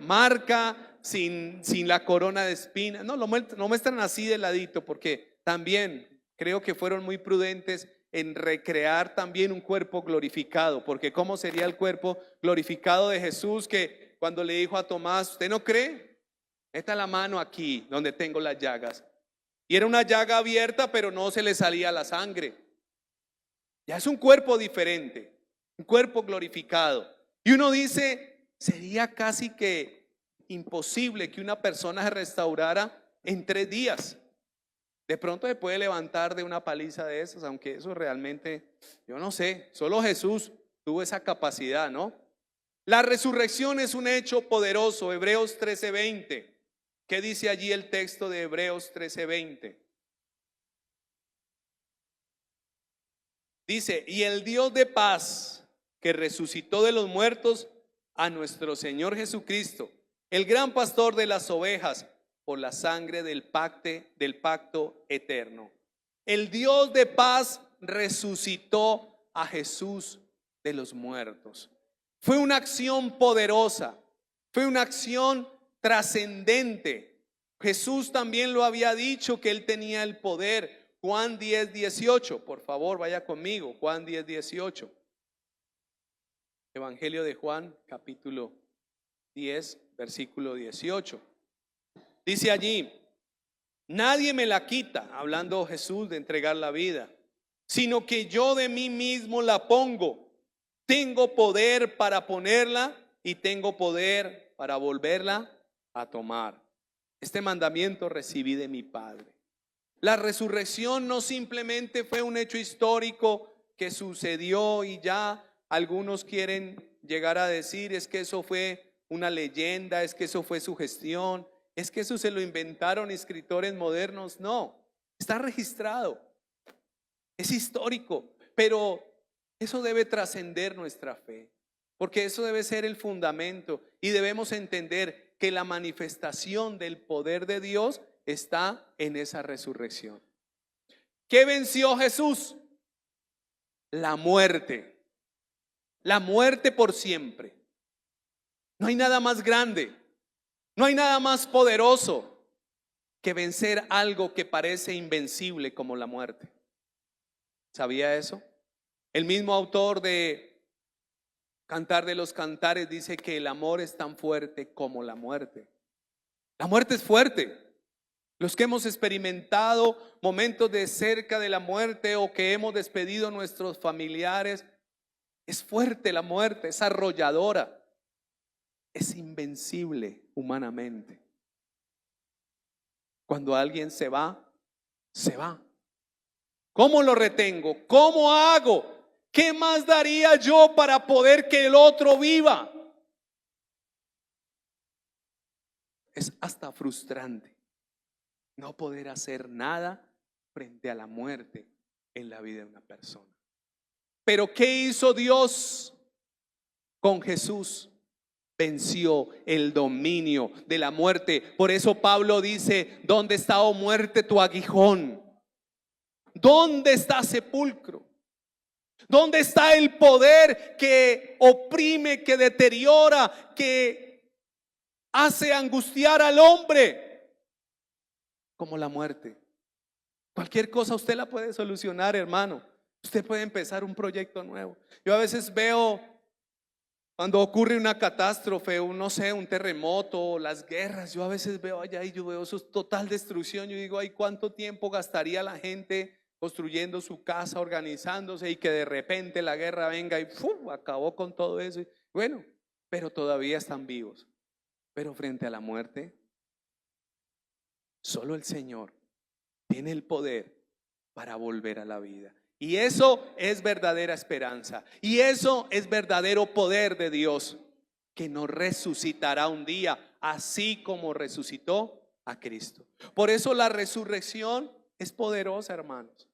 marca, sin la corona de espinas. No, lo muestran así de ladito, porque también creo que fueron muy prudentes en recrear también un cuerpo glorificado, porque ¿cómo sería el cuerpo glorificado de Jesús? Que cuando le dijo a Tomás, ¿usted no cree? Meta la mano aquí donde tengo las llagas. Y era una llaga abierta, pero no se le salía la sangre. Ya es un cuerpo diferente, un cuerpo glorificado. Y uno dice, sería casi que imposible que una persona se restaurara en 3 días. De pronto se puede levantar de una paliza de esas, aunque eso realmente, yo no sé, solo Jesús tuvo esa capacidad, ¿no? La resurrección es un hecho poderoso. Hebreos 13:20. ¿Qué dice allí el texto de Hebreos 13:20? Dice, y el Dios de paz que resucitó de los muertos a nuestro Señor Jesucristo, el gran pastor de las ovejas, por la sangre del pacto eterno. El Dios de paz resucitó a Jesús de los muertos. Fue una acción poderosa, fue una acción trascendente. Jesús también lo había dicho que él tenía el poder. Juan 10:18, por favor vaya conmigo, Juan 10:18. Evangelio de Juan, capítulo 10, versículo 18. Dice allí, nadie me la quita, hablando Jesús de entregar la vida, sino que yo de mí mismo la pongo. Tengo poder para ponerla y tengo poder para volverla a tomar. Este mandamiento recibí de mi Padre. La resurrección no simplemente fue un hecho histórico que sucedió y ya algunos quieren llegar a decir es que eso fue una leyenda, es que eso fue sugestión, es que eso se lo inventaron escritores modernos. No, está registrado, es histórico, pero eso debe trascender nuestra fe, porque eso debe ser el fundamento y debemos entender que la manifestación del poder de Dios está en esa resurrección. ¿Qué venció Jesús? La muerte por siempre. No hay nada más grande, no hay nada más poderoso que vencer algo que parece invencible como la muerte. ¿Sabía eso? El mismo autor de Cantar de los Cantares dice que el amor es tan fuerte como la muerte. La muerte es fuerte. Los que hemos experimentado momentos de cerca de la muerte o que hemos despedido a nuestros familiares, es fuerte la muerte, es arrolladora, es invencible humanamente. Cuando alguien se va, se va. ¿Cómo lo retengo? ¿Cómo hago? ¿Qué más daría yo para poder que el otro viva? Es hasta frustrante no poder hacer nada frente a la muerte en la vida de una persona. Pero ¿qué hizo Dios con Jesús? Venció el dominio de la muerte. Por eso Pablo dice, ¿dónde está, oh muerte, tu aguijón? ¿Dónde está sepulcro? ¿Dónde está el poder que oprime, que deteriora, que hace angustiar al hombre? Como la muerte. Cualquier cosa usted la puede solucionar, hermano. Usted puede empezar un proyecto nuevo. Yo a veces veo cuando ocurre una catástrofe, no sé, un terremoto, las guerras, yo a veces veo allá y yo veo eso, total destrucción. Yo digo, ay, ¿cuánto tiempo gastaría la gente construyendo su casa, organizándose, y que de repente la guerra venga y ¡fum!, acabó con todo eso? Bueno, pero todavía están vivos. Pero frente a la muerte, solo el Señor tiene el poder para volver a la vida. Y eso es verdadera esperanza. Y eso es verdadero poder de Dios, que nos resucitará un día, así como resucitó a Cristo. Por eso la resurrección es poderosa, hermanos.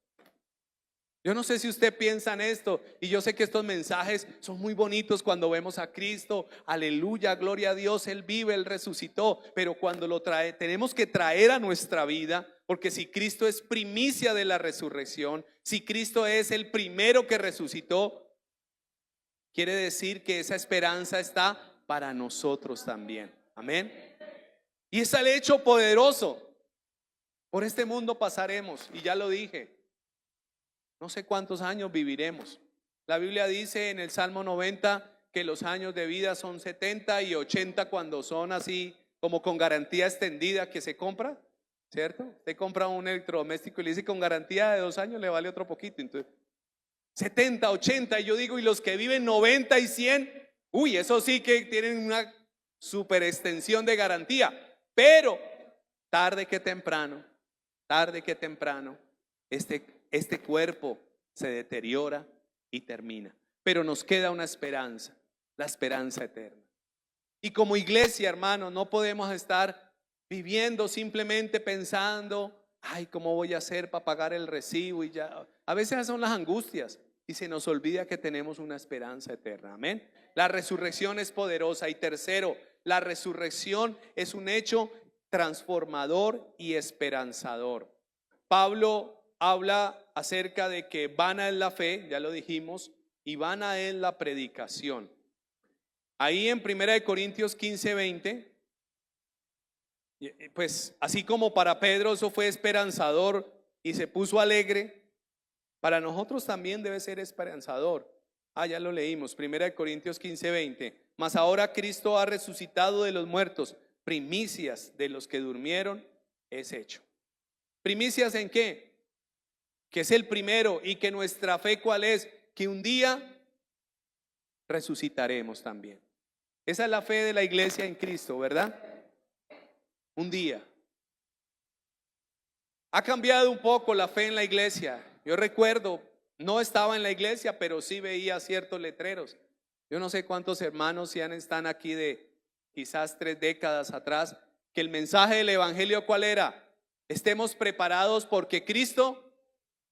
Yo no sé si usted piensa en esto, y yo sé que estos mensajes son muy bonitos cuando vemos a Cristo, aleluya, gloria a Dios, Él vive, Él resucitó, pero cuando lo trae, tenemos que traer a nuestra vida, porque si Cristo es primicia de la resurrección, si Cristo es el primero que resucitó, quiere decir que esa esperanza está para nosotros también. Amén. Y es el hecho poderoso. Por este mundo pasaremos, y ya lo dije, no sé cuántos años viviremos. La Biblia dice en el Salmo 90 que los años de vida son 70 y 80 cuando son así como con garantía extendida que se compra, ¿cierto? Usted compra un electrodoméstico y le dice con garantía de 2 años le vale otro poquito. Entonces, 70, 80, y yo digo, y los que viven 90 y 100, uy, eso sí que tienen una super extensión de garantía. Pero tarde que temprano, este cuerpo se deteriora y termina. Pero nos queda una esperanza, la esperanza eterna. Y como iglesia, hermano, no podemos estar viviendo simplemente pensando, ay, ¿cómo voy a hacer para pagar el recibo? Y ya, a veces son las angustias y se nos olvida que tenemos una esperanza eterna. Amén. La resurrección es poderosa. Y tercero, la resurrección es un hecho transformador y esperanzador. Pablo habla acerca de que vana es la fe, ya lo dijimos, y vana es la predicación. Ahí en 1 Corintios 15:20, pues así como para Pedro eso fue esperanzador y se puso alegre, para nosotros también debe ser esperanzador. Ya lo leímos, 1 Corintios 15:20. Mas ahora Cristo ha resucitado de los muertos, primicias de los que durmieron es hecho. ¿Primicias en qué? Que es el primero, y que nuestra fe, ¿cuál es? Que un día resucitaremos también. Esa es la fe de la iglesia en Cristo, ¿verdad? Un día. Ha cambiado un poco la fe en la iglesia. Yo recuerdo, no estaba en la iglesia, pero sí veía ciertos letreros. Yo no sé cuántos hermanos ya están aquí de quizás 3 décadas atrás, que el mensaje del evangelio, ¿cuál era? Estemos preparados porque Cristo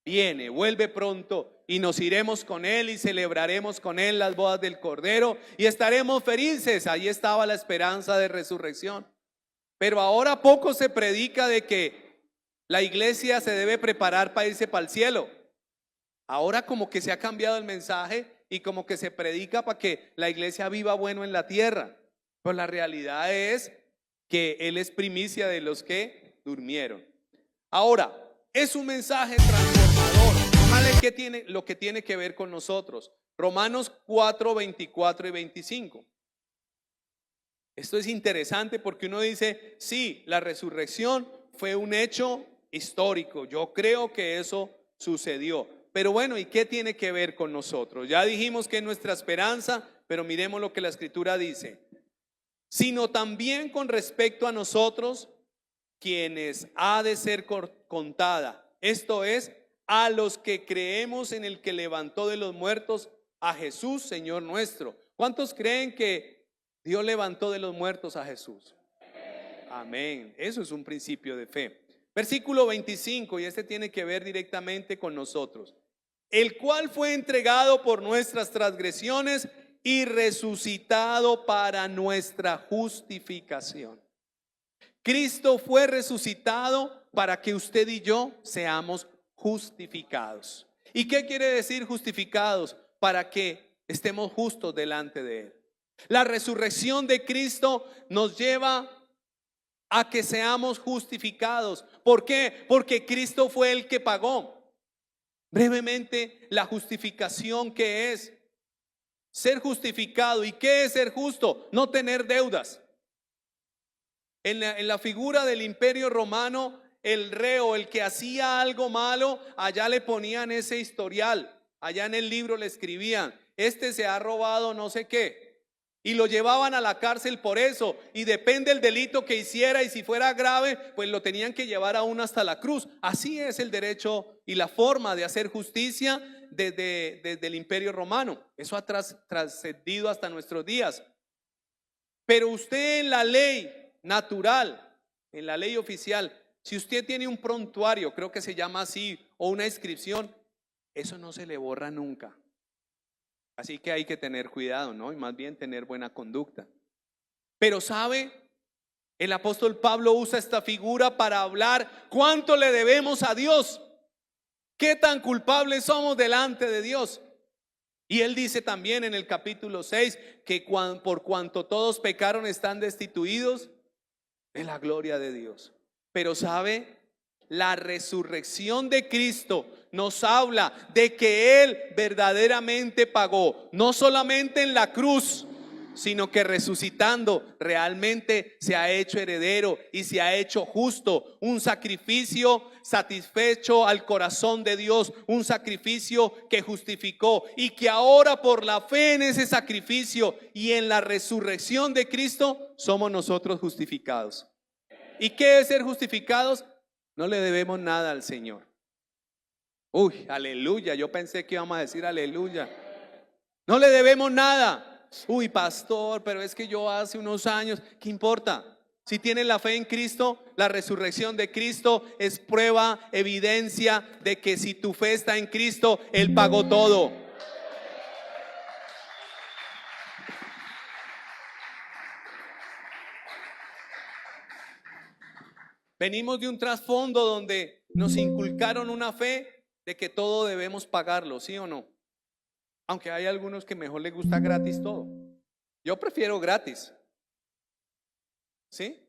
viene, vuelve pronto, y nos iremos con Él y celebraremos con Él las bodas del Cordero y estaremos felices. Ahí estaba la esperanza de resurrección. Pero ahora poco se predica de que la iglesia se debe preparar para irse para el cielo. Ahora como que se ha cambiado el mensaje y como que se predica para que la iglesia viva bueno en la tierra. Pues la realidad es que Él es primicia de los que durmieron. Ahora, es un mensaje transformador. Lo que tiene que ver con nosotros. Romanos 4, 24 y 25. Esto es interesante porque uno dice, sí, la resurrección fue un hecho histórico. Yo creo que eso sucedió. Pero bueno, ¿y qué tiene que ver con nosotros? Ya dijimos que es nuestra esperanza, pero miremos lo que la Escritura dice. Sino también con respecto a nosotros, quienes ha de ser contada. Esto es, a los que creemos en el que levantó de los muertos a Jesús, Señor nuestro. ¿Cuántos creen que Dios levantó de los muertos a Jesús? Amén. Eso es un principio de fe. Versículo 25, y este tiene que ver directamente con nosotros. El cual fue entregado por nuestras transgresiones y resucitado para nuestra justificación. Cristo fue resucitado para que usted y yo seamos justificados. ¿Y qué quiere decir justificados? Para que estemos justos delante de Él. La resurrección de Cristo nos lleva a que seamos justificados. ¿Por qué? Porque Cristo fue el que pagó. Brevemente, la justificación, ¿qué es? Ser justificado. ¿Y qué es ser justo? No tener deudas. En la figura del Imperio Romano, el reo, el que hacía algo malo, allá le ponían ese historial. Allá en el libro le escribían, este se ha robado no sé qué. Y lo llevaban a la cárcel por eso. Y depende del delito que hiciera, y si fuera grave, pues lo tenían que llevar aún hasta la cruz. Así es el derecho y la forma de hacer justicia desde el Imperio Romano. Eso ha trascendido hasta nuestros días. Pero usted en la ley natural, en la ley oficial, si usted tiene un prontuario, creo que se llama así, o una inscripción, eso no se le borra nunca. Así que hay que tener cuidado, ¿no? Y más bien tener buena conducta. Pero ¿sabe? El apóstol Pablo usa esta figura para hablar cuánto le debemos a Dios. ¿Qué tan culpables somos delante de Dios? Y él dice también en el capítulo 6 que por cuanto todos pecaron están destituidos de la gloria de Dios. Pero ¿sabe? La resurrección de Cristo nos habla de que Él verdaderamente pagó, no solamente en la cruz, sino que resucitando realmente se ha hecho heredero y se ha hecho justo, un sacrificio satisfecho al corazón de Dios, un sacrificio que justificó y que ahora por la fe en ese sacrificio y en la resurrección de Cristo somos nosotros justificados. ¿Y qué es ser justificados? No le debemos nada al Señor. Uy, aleluya, yo pensé que íbamos a decir aleluya. No le debemos nada. Uy, pastor, pero es que yo hace unos años, ¿qué importa? Si tienes la fe en Cristo, la resurrección de Cristo es prueba, evidencia de que si tu fe está en Cristo, Él pagó todo. Venimos de un trasfondo donde nos inculcaron una fe de que todo debemos pagarlo, ¿sí o no? Aunque hay algunos que mejor les gusta gratis todo. Yo prefiero gratis, ¿sí?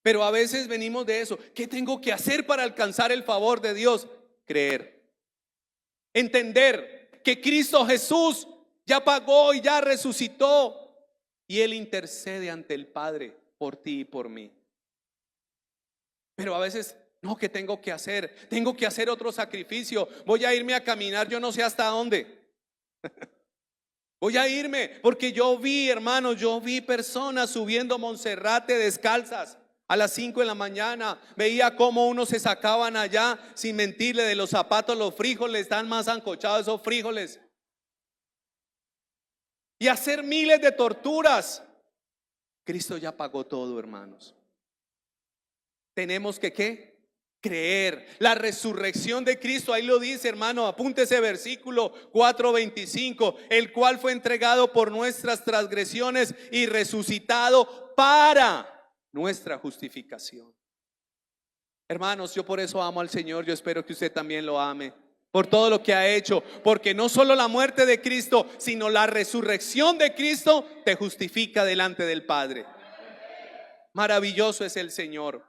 Pero a veces venimos de eso. ¿Qué tengo que hacer para alcanzar el favor de Dios? Creer. Entender que Cristo Jesús ya pagó y ya resucitó. Y Él intercede ante el Padre por ti y por mí. Pero a veces, no, ¿qué tengo que hacer? Tengo que hacer otro sacrificio. Voy a irme a caminar, yo no sé hasta dónde. Voy a irme, porque yo vi, hermanos, yo vi personas subiendo Monserrate descalzas a las 5 de la mañana. Veía cómo unos se sacaban allá, sin mentirle, de los zapatos los frijoles, están más ancochados esos frijoles. Y hacer miles de torturas. Cristo ya pagó todo, hermanos. Tenemos que ¿qué? Creer. La resurrección de Cristo, ahí lo dice, hermano, apunte ese versículo 4:25, el cual fue entregado por nuestras transgresiones y resucitado para nuestra justificación. Hermanos, yo por eso amo al Señor, yo espero que usted también lo ame, por todo lo que ha hecho, porque no solo la muerte de Cristo, sino la resurrección de Cristo te justifica delante del Padre. Maravilloso es el Señor.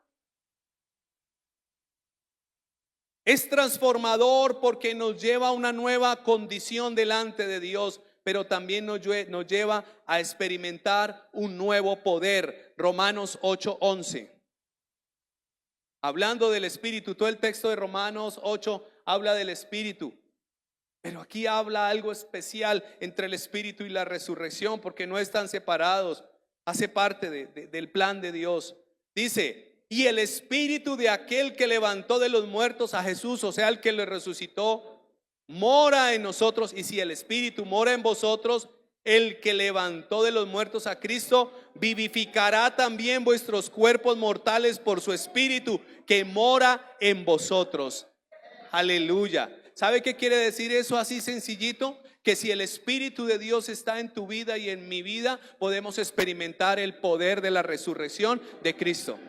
Es transformador porque nos lleva a una nueva condición delante de Dios, pero también nos lleva a experimentar un nuevo poder. Romanos 8:11. Hablando del Espíritu, todo el texto de Romanos 8 habla del Espíritu, pero aquí habla algo especial entre el Espíritu y la resurrección, porque no están separados, hace parte del plan de Dios. Dice: y el Espíritu de aquel que levantó de los muertos a Jesús, o sea, el que le resucitó, mora en nosotros. Y si el Espíritu mora en vosotros, el que levantó de los muertos a Cristo vivificará también vuestros cuerpos mortales por su Espíritu que mora en vosotros. Aleluya. ¿Sabe qué quiere decir eso así sencillito? Que si el Espíritu de Dios está en tu vida y en mi vida, podemos experimentar el poder de la resurrección de Cristo.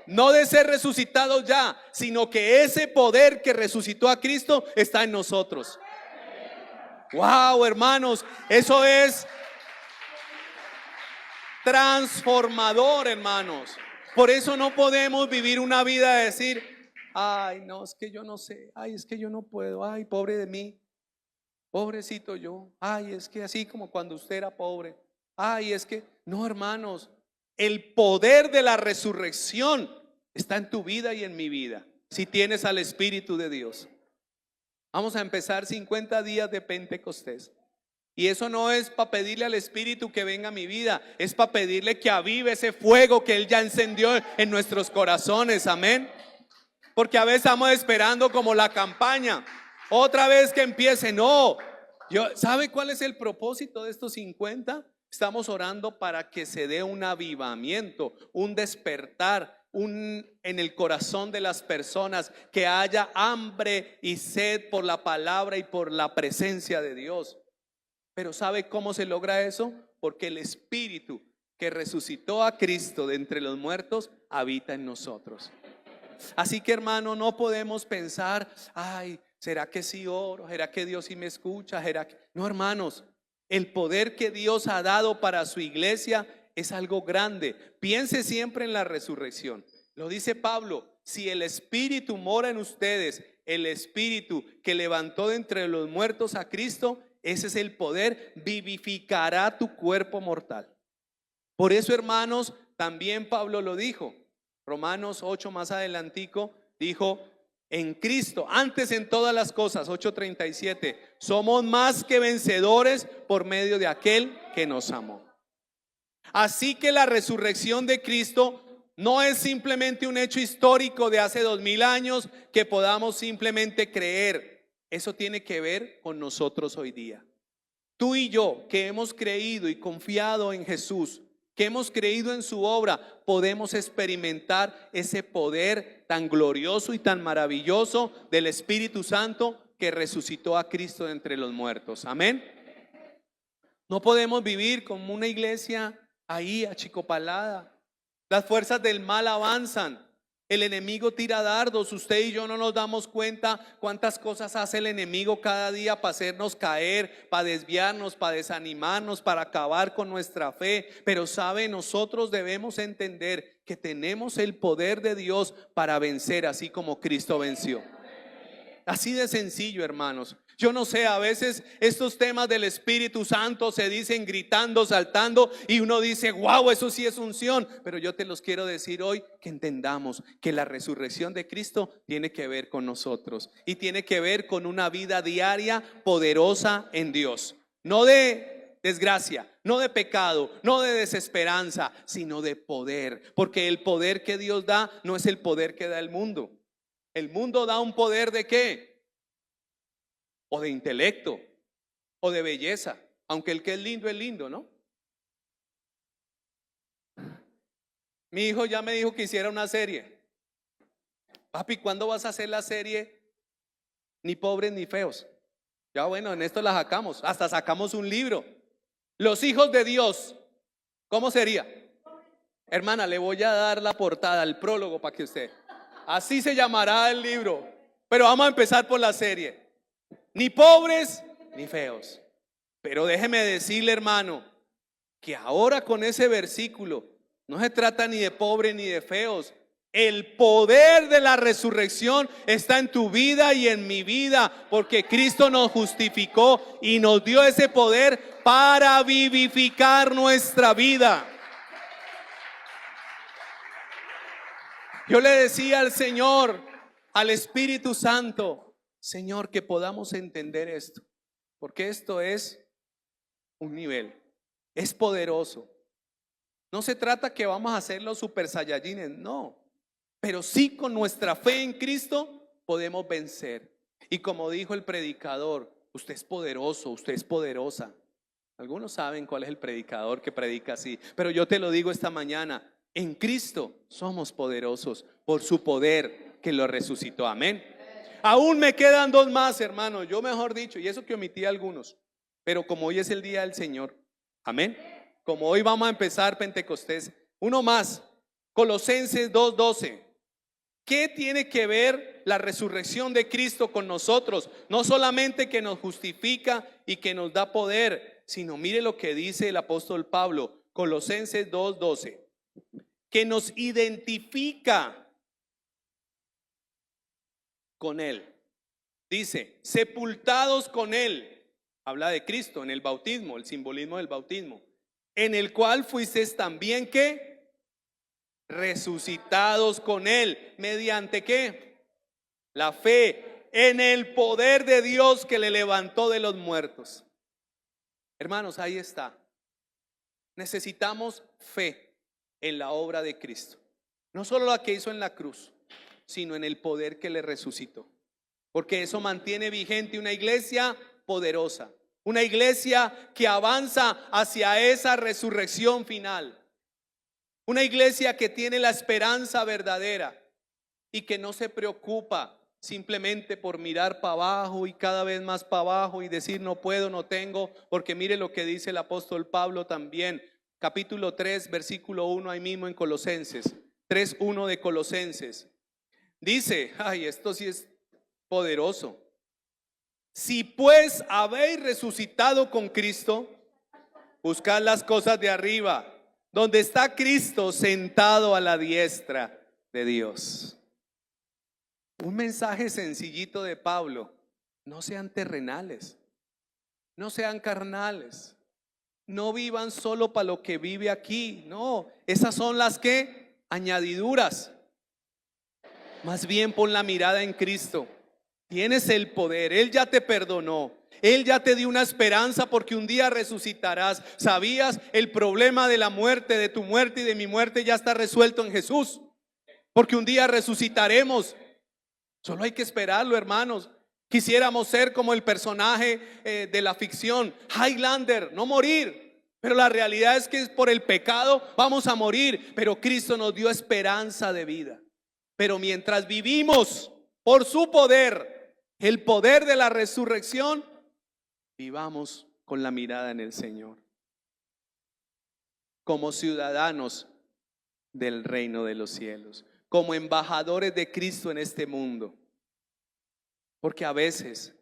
No de ser resucitados ya, sino que ese poder que resucitó a Cristo está en nosotros. Wow, hermanos, eso es transformador, hermanos. Por eso no podemos vivir una vida de decir: ay, no, es que yo no sé, ay, es que yo no puedo, ay, pobre de mí, pobrecito yo, ay, es que así como cuando usted era pobre, ay, es que, no, hermanos. El poder de la resurrección está en tu vida y en mi vida, si tienes al Espíritu de Dios. Vamos a empezar 50 días de Pentecostés. Y eso no es para pedirle al Espíritu que venga a mi vida, es para pedirle que avive ese fuego que Él ya encendió en nuestros corazones. Amén. Porque a veces estamos esperando como la campaña, otra vez que empiece. No, ¿sabe cuál es el propósito de estos 50? Estamos orando para que se dé un avivamiento, un despertar, en el corazón de las personas, que haya hambre y sed por la palabra y por la presencia de Dios. Pero ¿sabe cómo se logra eso? Porque el Espíritu que resucitó a Cristo de entre los muertos habita en nosotros. Así que, hermano, no podemos pensar: ay, ¿será que sí oro? ¿Será que Dios sí me escucha? ¿Será que? No, hermanos. El poder que Dios ha dado para su iglesia es algo grande. Piense siempre en la resurrección. Lo dice Pablo, si el Espíritu mora en ustedes, el Espíritu que levantó de entre los muertos a Cristo, ese es el poder, vivificará tu cuerpo mortal. Por eso, hermanos, también Pablo lo dijo. Romanos 8 más adelantico dijo, en Cristo, antes en todas las cosas, 8:37, somos más que vencedores por medio de aquel que nos amó. Así que la resurrección de Cristo no es simplemente un hecho histórico de hace 2000 años que podamos simplemente creer. Eso tiene que ver con nosotros hoy día. Tú y yo que hemos creído y confiado en Jesús, que hemos creído en su obra, podemos experimentar ese poder tan glorioso y tan maravilloso del Espíritu Santo que resucitó a Cristo de entre los muertos. Amén. No podemos vivir como una iglesia ahí achicopalada. Las fuerzas del mal avanzan. El enemigo tira dardos. Usted y yo no nos damos cuenta cuántas cosas hace el enemigo cada día para hacernos caer, para desviarnos, para desanimarnos, para acabar con nuestra fe. Pero sabe, nosotros debemos entender que tenemos el poder de Dios para vencer, así como Cristo venció. Así de sencillo, hermanos. Yo no sé, a veces estos temas del Espíritu Santo se dicen gritando, saltando, y uno dice, wow, eso sí es unción. Pero yo te los quiero decir hoy, que entendamos que la resurrección de Cristo tiene que ver con nosotros y tiene que ver con una vida diaria poderosa en Dios. No de desgracia, no de pecado, no de desesperanza, sino de poder. Porque el poder que Dios da no es el poder que da el mundo. El mundo da un poder ¿de qué? O de intelecto, o de belleza. Aunque el que es lindo, ¿no? Mi hijo ya me dijo que hiciera una serie. Papi, ¿cuándo vas a hacer la serie Ni pobres ni feos? Ya bueno, en esto la sacamos. Hasta sacamos un libro. Los hijos de Dios. ¿Cómo sería? Hermana, le voy a dar la portada, el prólogo para que usted. Así se llamará el libro. Pero vamos a empezar por la serie. Ni pobres ni feos. Pero déjeme decirle, hermano, que ahora con ese versículo no se trata ni de pobres ni de feos. El poder de la resurrección está en tu vida y en mi vida, porque Cristo nos justificó y nos dio ese poder para vivificar nuestra vida. Yo le decía al Señor, al Espíritu Santo, Señor, que podamos entender esto, porque esto es un nivel, es poderoso. No se trata que vamos a hacer los super saiyajines, no, pero sí con nuestra fe en Cristo podemos vencer. Y como dijo el predicador, usted es poderoso, usted es poderosa. Algunos saben cuál es el predicador que predica así, pero yo te lo digo esta mañana, en Cristo somos poderosos por su poder que lo resucitó. Amén. Aún me quedan dos más, hermano. Yo mejor dicho, y eso que omití algunos, pero como hoy es el día del Señor, amén. Como hoy vamos a empezar Pentecostés, uno más, Colosenses 2:12. ¿Qué tiene que ver la resurrección de Cristo con nosotros? No solamente que nos justifica y que nos da poder, sino mire lo que dice el apóstol Pablo, Colosenses 2:12, que nos identifica con Él. Dice, sepultados con Él. Habla de Cristo en el bautismo, el simbolismo del bautismo. En el cual fuisteis también ¿qué? Resucitados con Él. ¿Mediante qué? La fe en el poder de Dios que le levantó de los muertos. Hermanos, ahí está. Necesitamos fe en la obra de Cristo. No solo la que hizo en la cruz, sino en el poder que le resucitó. Porque eso mantiene vigente una iglesia poderosa, una iglesia que avanza hacia esa resurrección final, una iglesia que tiene la esperanza verdadera y que no se preocupa simplemente por mirar para abajo y cada vez más para abajo y decir no puedo, no tengo, porque mire lo que dice el apóstol Pablo también, capítulo 3, versículo 1, ahí mismo en Colosenses, 3:1 de Colosenses. Dice, ay, esto sí es poderoso. Si pues habéis resucitado con Cristo, buscad las cosas de arriba, donde está Cristo sentado a la diestra de Dios. Un mensaje sencillito de Pablo: no sean terrenales, no sean carnales, no vivan solo para lo que vive aquí. No, esas son las que añadiduras. Más bien pon la mirada en Cristo. Tienes el poder, Él ya te perdonó, Él ya te dio una esperanza porque un día resucitarás. ¿Sabías? El problema de la muerte, de tu muerte y de mi muerte ya está resuelto en Jesús, porque un día resucitaremos. Solo hay que esperarlo, hermanos. Quisiéramos ser como el personaje de la ficción, Highlander, no morir. Pero la realidad es que por el pecado vamos a morir. Pero Cristo nos dio esperanza de vida. Pero mientras vivimos por su poder, el poder de la resurrección, vivamos con la mirada en el Señor, como ciudadanos del reino de los cielos, como embajadores de Cristo en este mundo. Porque a veces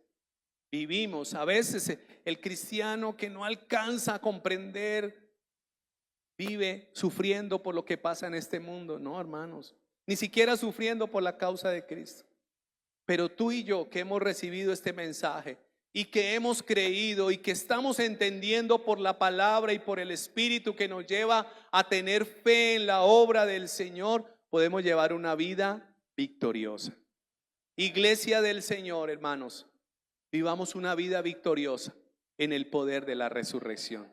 vivimos, a veces el cristiano que no alcanza a comprender vive sufriendo por lo que pasa en este mundo. No, hermanos, ni siquiera sufriendo por la causa de Cristo. Pero tú y yo que hemos recibido este mensaje y que hemos creído y que estamos entendiendo por la palabra y por el Espíritu que nos lleva a tener fe en la obra del Señor, podemos llevar una vida victoriosa. Iglesia del Señor, hermanos, vivamos una vida victoriosa en el poder de la resurrección.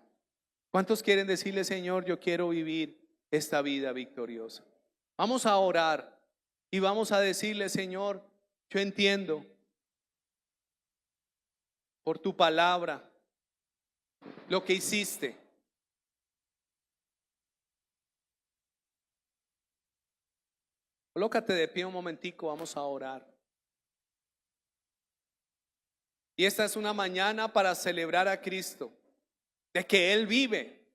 ¿Cuántos quieren decirle: Señor, yo quiero vivir esta vida victoriosa? Vamos a orar y vamos a decirle: Señor, yo entiendo por tu palabra lo que hiciste. Colócate de pie un momentico, vamos a orar. Y esta es una mañana para celebrar a Cristo, de que Él vive,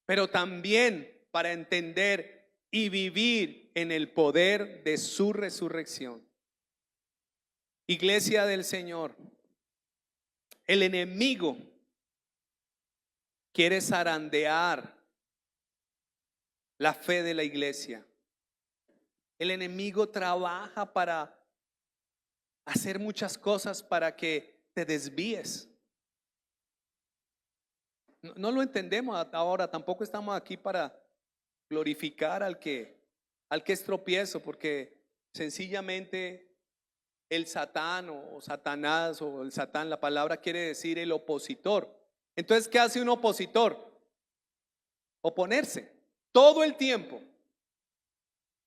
pero también para entender y vivir en el poder de su resurrección. Iglesia del Señor, el enemigo quiere zarandear la fe de la iglesia. El enemigo trabaja para hacer muchas cosas para que te desvíes. No lo entendemos ahora. Tampoco estamos aquí para glorificar al que es tropiezo, porque sencillamente el Satán o Satanás o el Satán, la palabra quiere decir el opositor. Entonces, ¿qué hace un opositor? Oponerse todo el tiempo.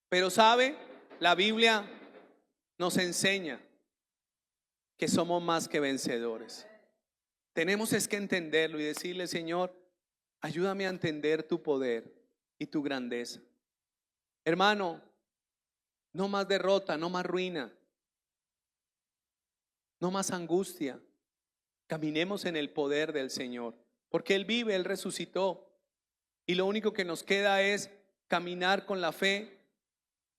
Pero sabe, la Biblia nos enseña que somos más que vencedores. Tenemos es que entenderlo y decirle: Señor, ayúdame a entender tu poder y tu grandeza. Hermano, no más derrota, no más ruina, no más angustia. Caminemos en el poder del Señor, porque Él vive, Él resucitó. Y lo único que nos queda es caminar con la fe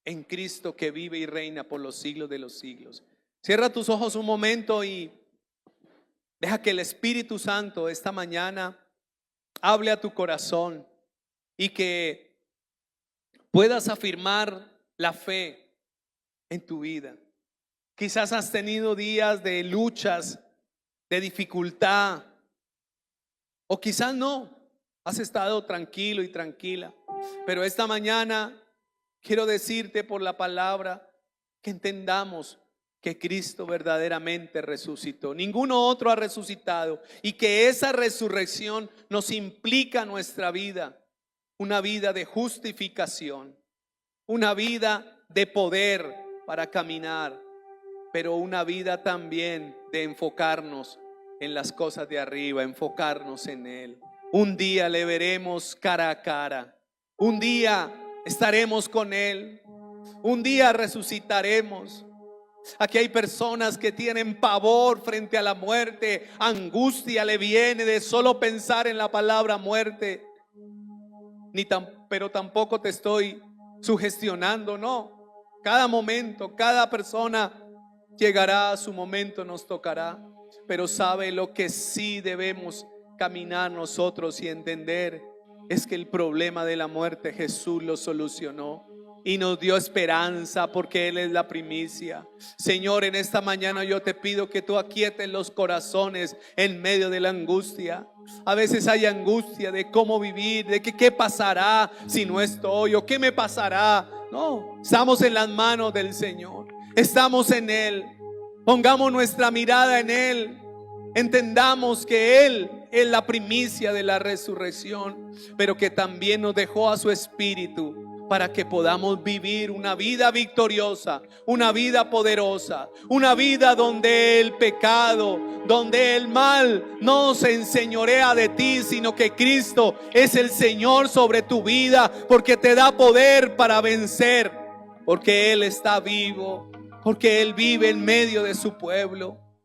en Cristo que vive y reina por los siglos de los siglos. Cierra tus ojos un momento y deja que el Espíritu Santo esta mañana hable a tu corazón y que puedas afirmar la fe en tu vida. Quizás has tenido días de luchas, de dificultad, o quizás no, has estado tranquilo y tranquila. Pero esta mañana quiero decirte por la palabra que entendamos que Cristo verdaderamente resucitó. Ninguno otro ha resucitado, y que esa resurrección nos implica nuestra vida, una vida de justificación, una vida de poder para caminar, pero una vida también de enfocarnos en las cosas de arriba, enfocarnos en Él. Un día le veremos cara a cara, un día estaremos con Él, un día resucitaremos. Aquí hay personas que tienen pavor frente a la muerte, angustia le viene de solo pensar en la palabra muerte. Pero tampoco te estoy sugestionando, no. Cada momento, cada persona llegará a su momento, nos tocará. Pero sabe lo que sí debemos caminar nosotros y entender es que el problema de la muerte Jesús lo solucionó y nos dio esperanza porque Él es la primicia. Señor, en esta mañana yo te pido que tú aquietes los corazones en medio de la angustia. A veces hay angustia de cómo vivir, de que qué pasará si no estoy o qué me pasará. No, estamos en las manos del Señor, estamos en Él. Pongamos nuestra mirada en Él. Entendamos que Él es la primicia de la resurrección, pero que también nos dejó a su Espíritu para que podamos vivir una vida victoriosa, una vida poderosa, una vida donde el pecado, donde el mal no se enseñorea de ti, sino que Cristo es el Señor sobre tu vida, porque te da poder para vencer, porque Él está vivo, porque Él vive en medio de su pueblo.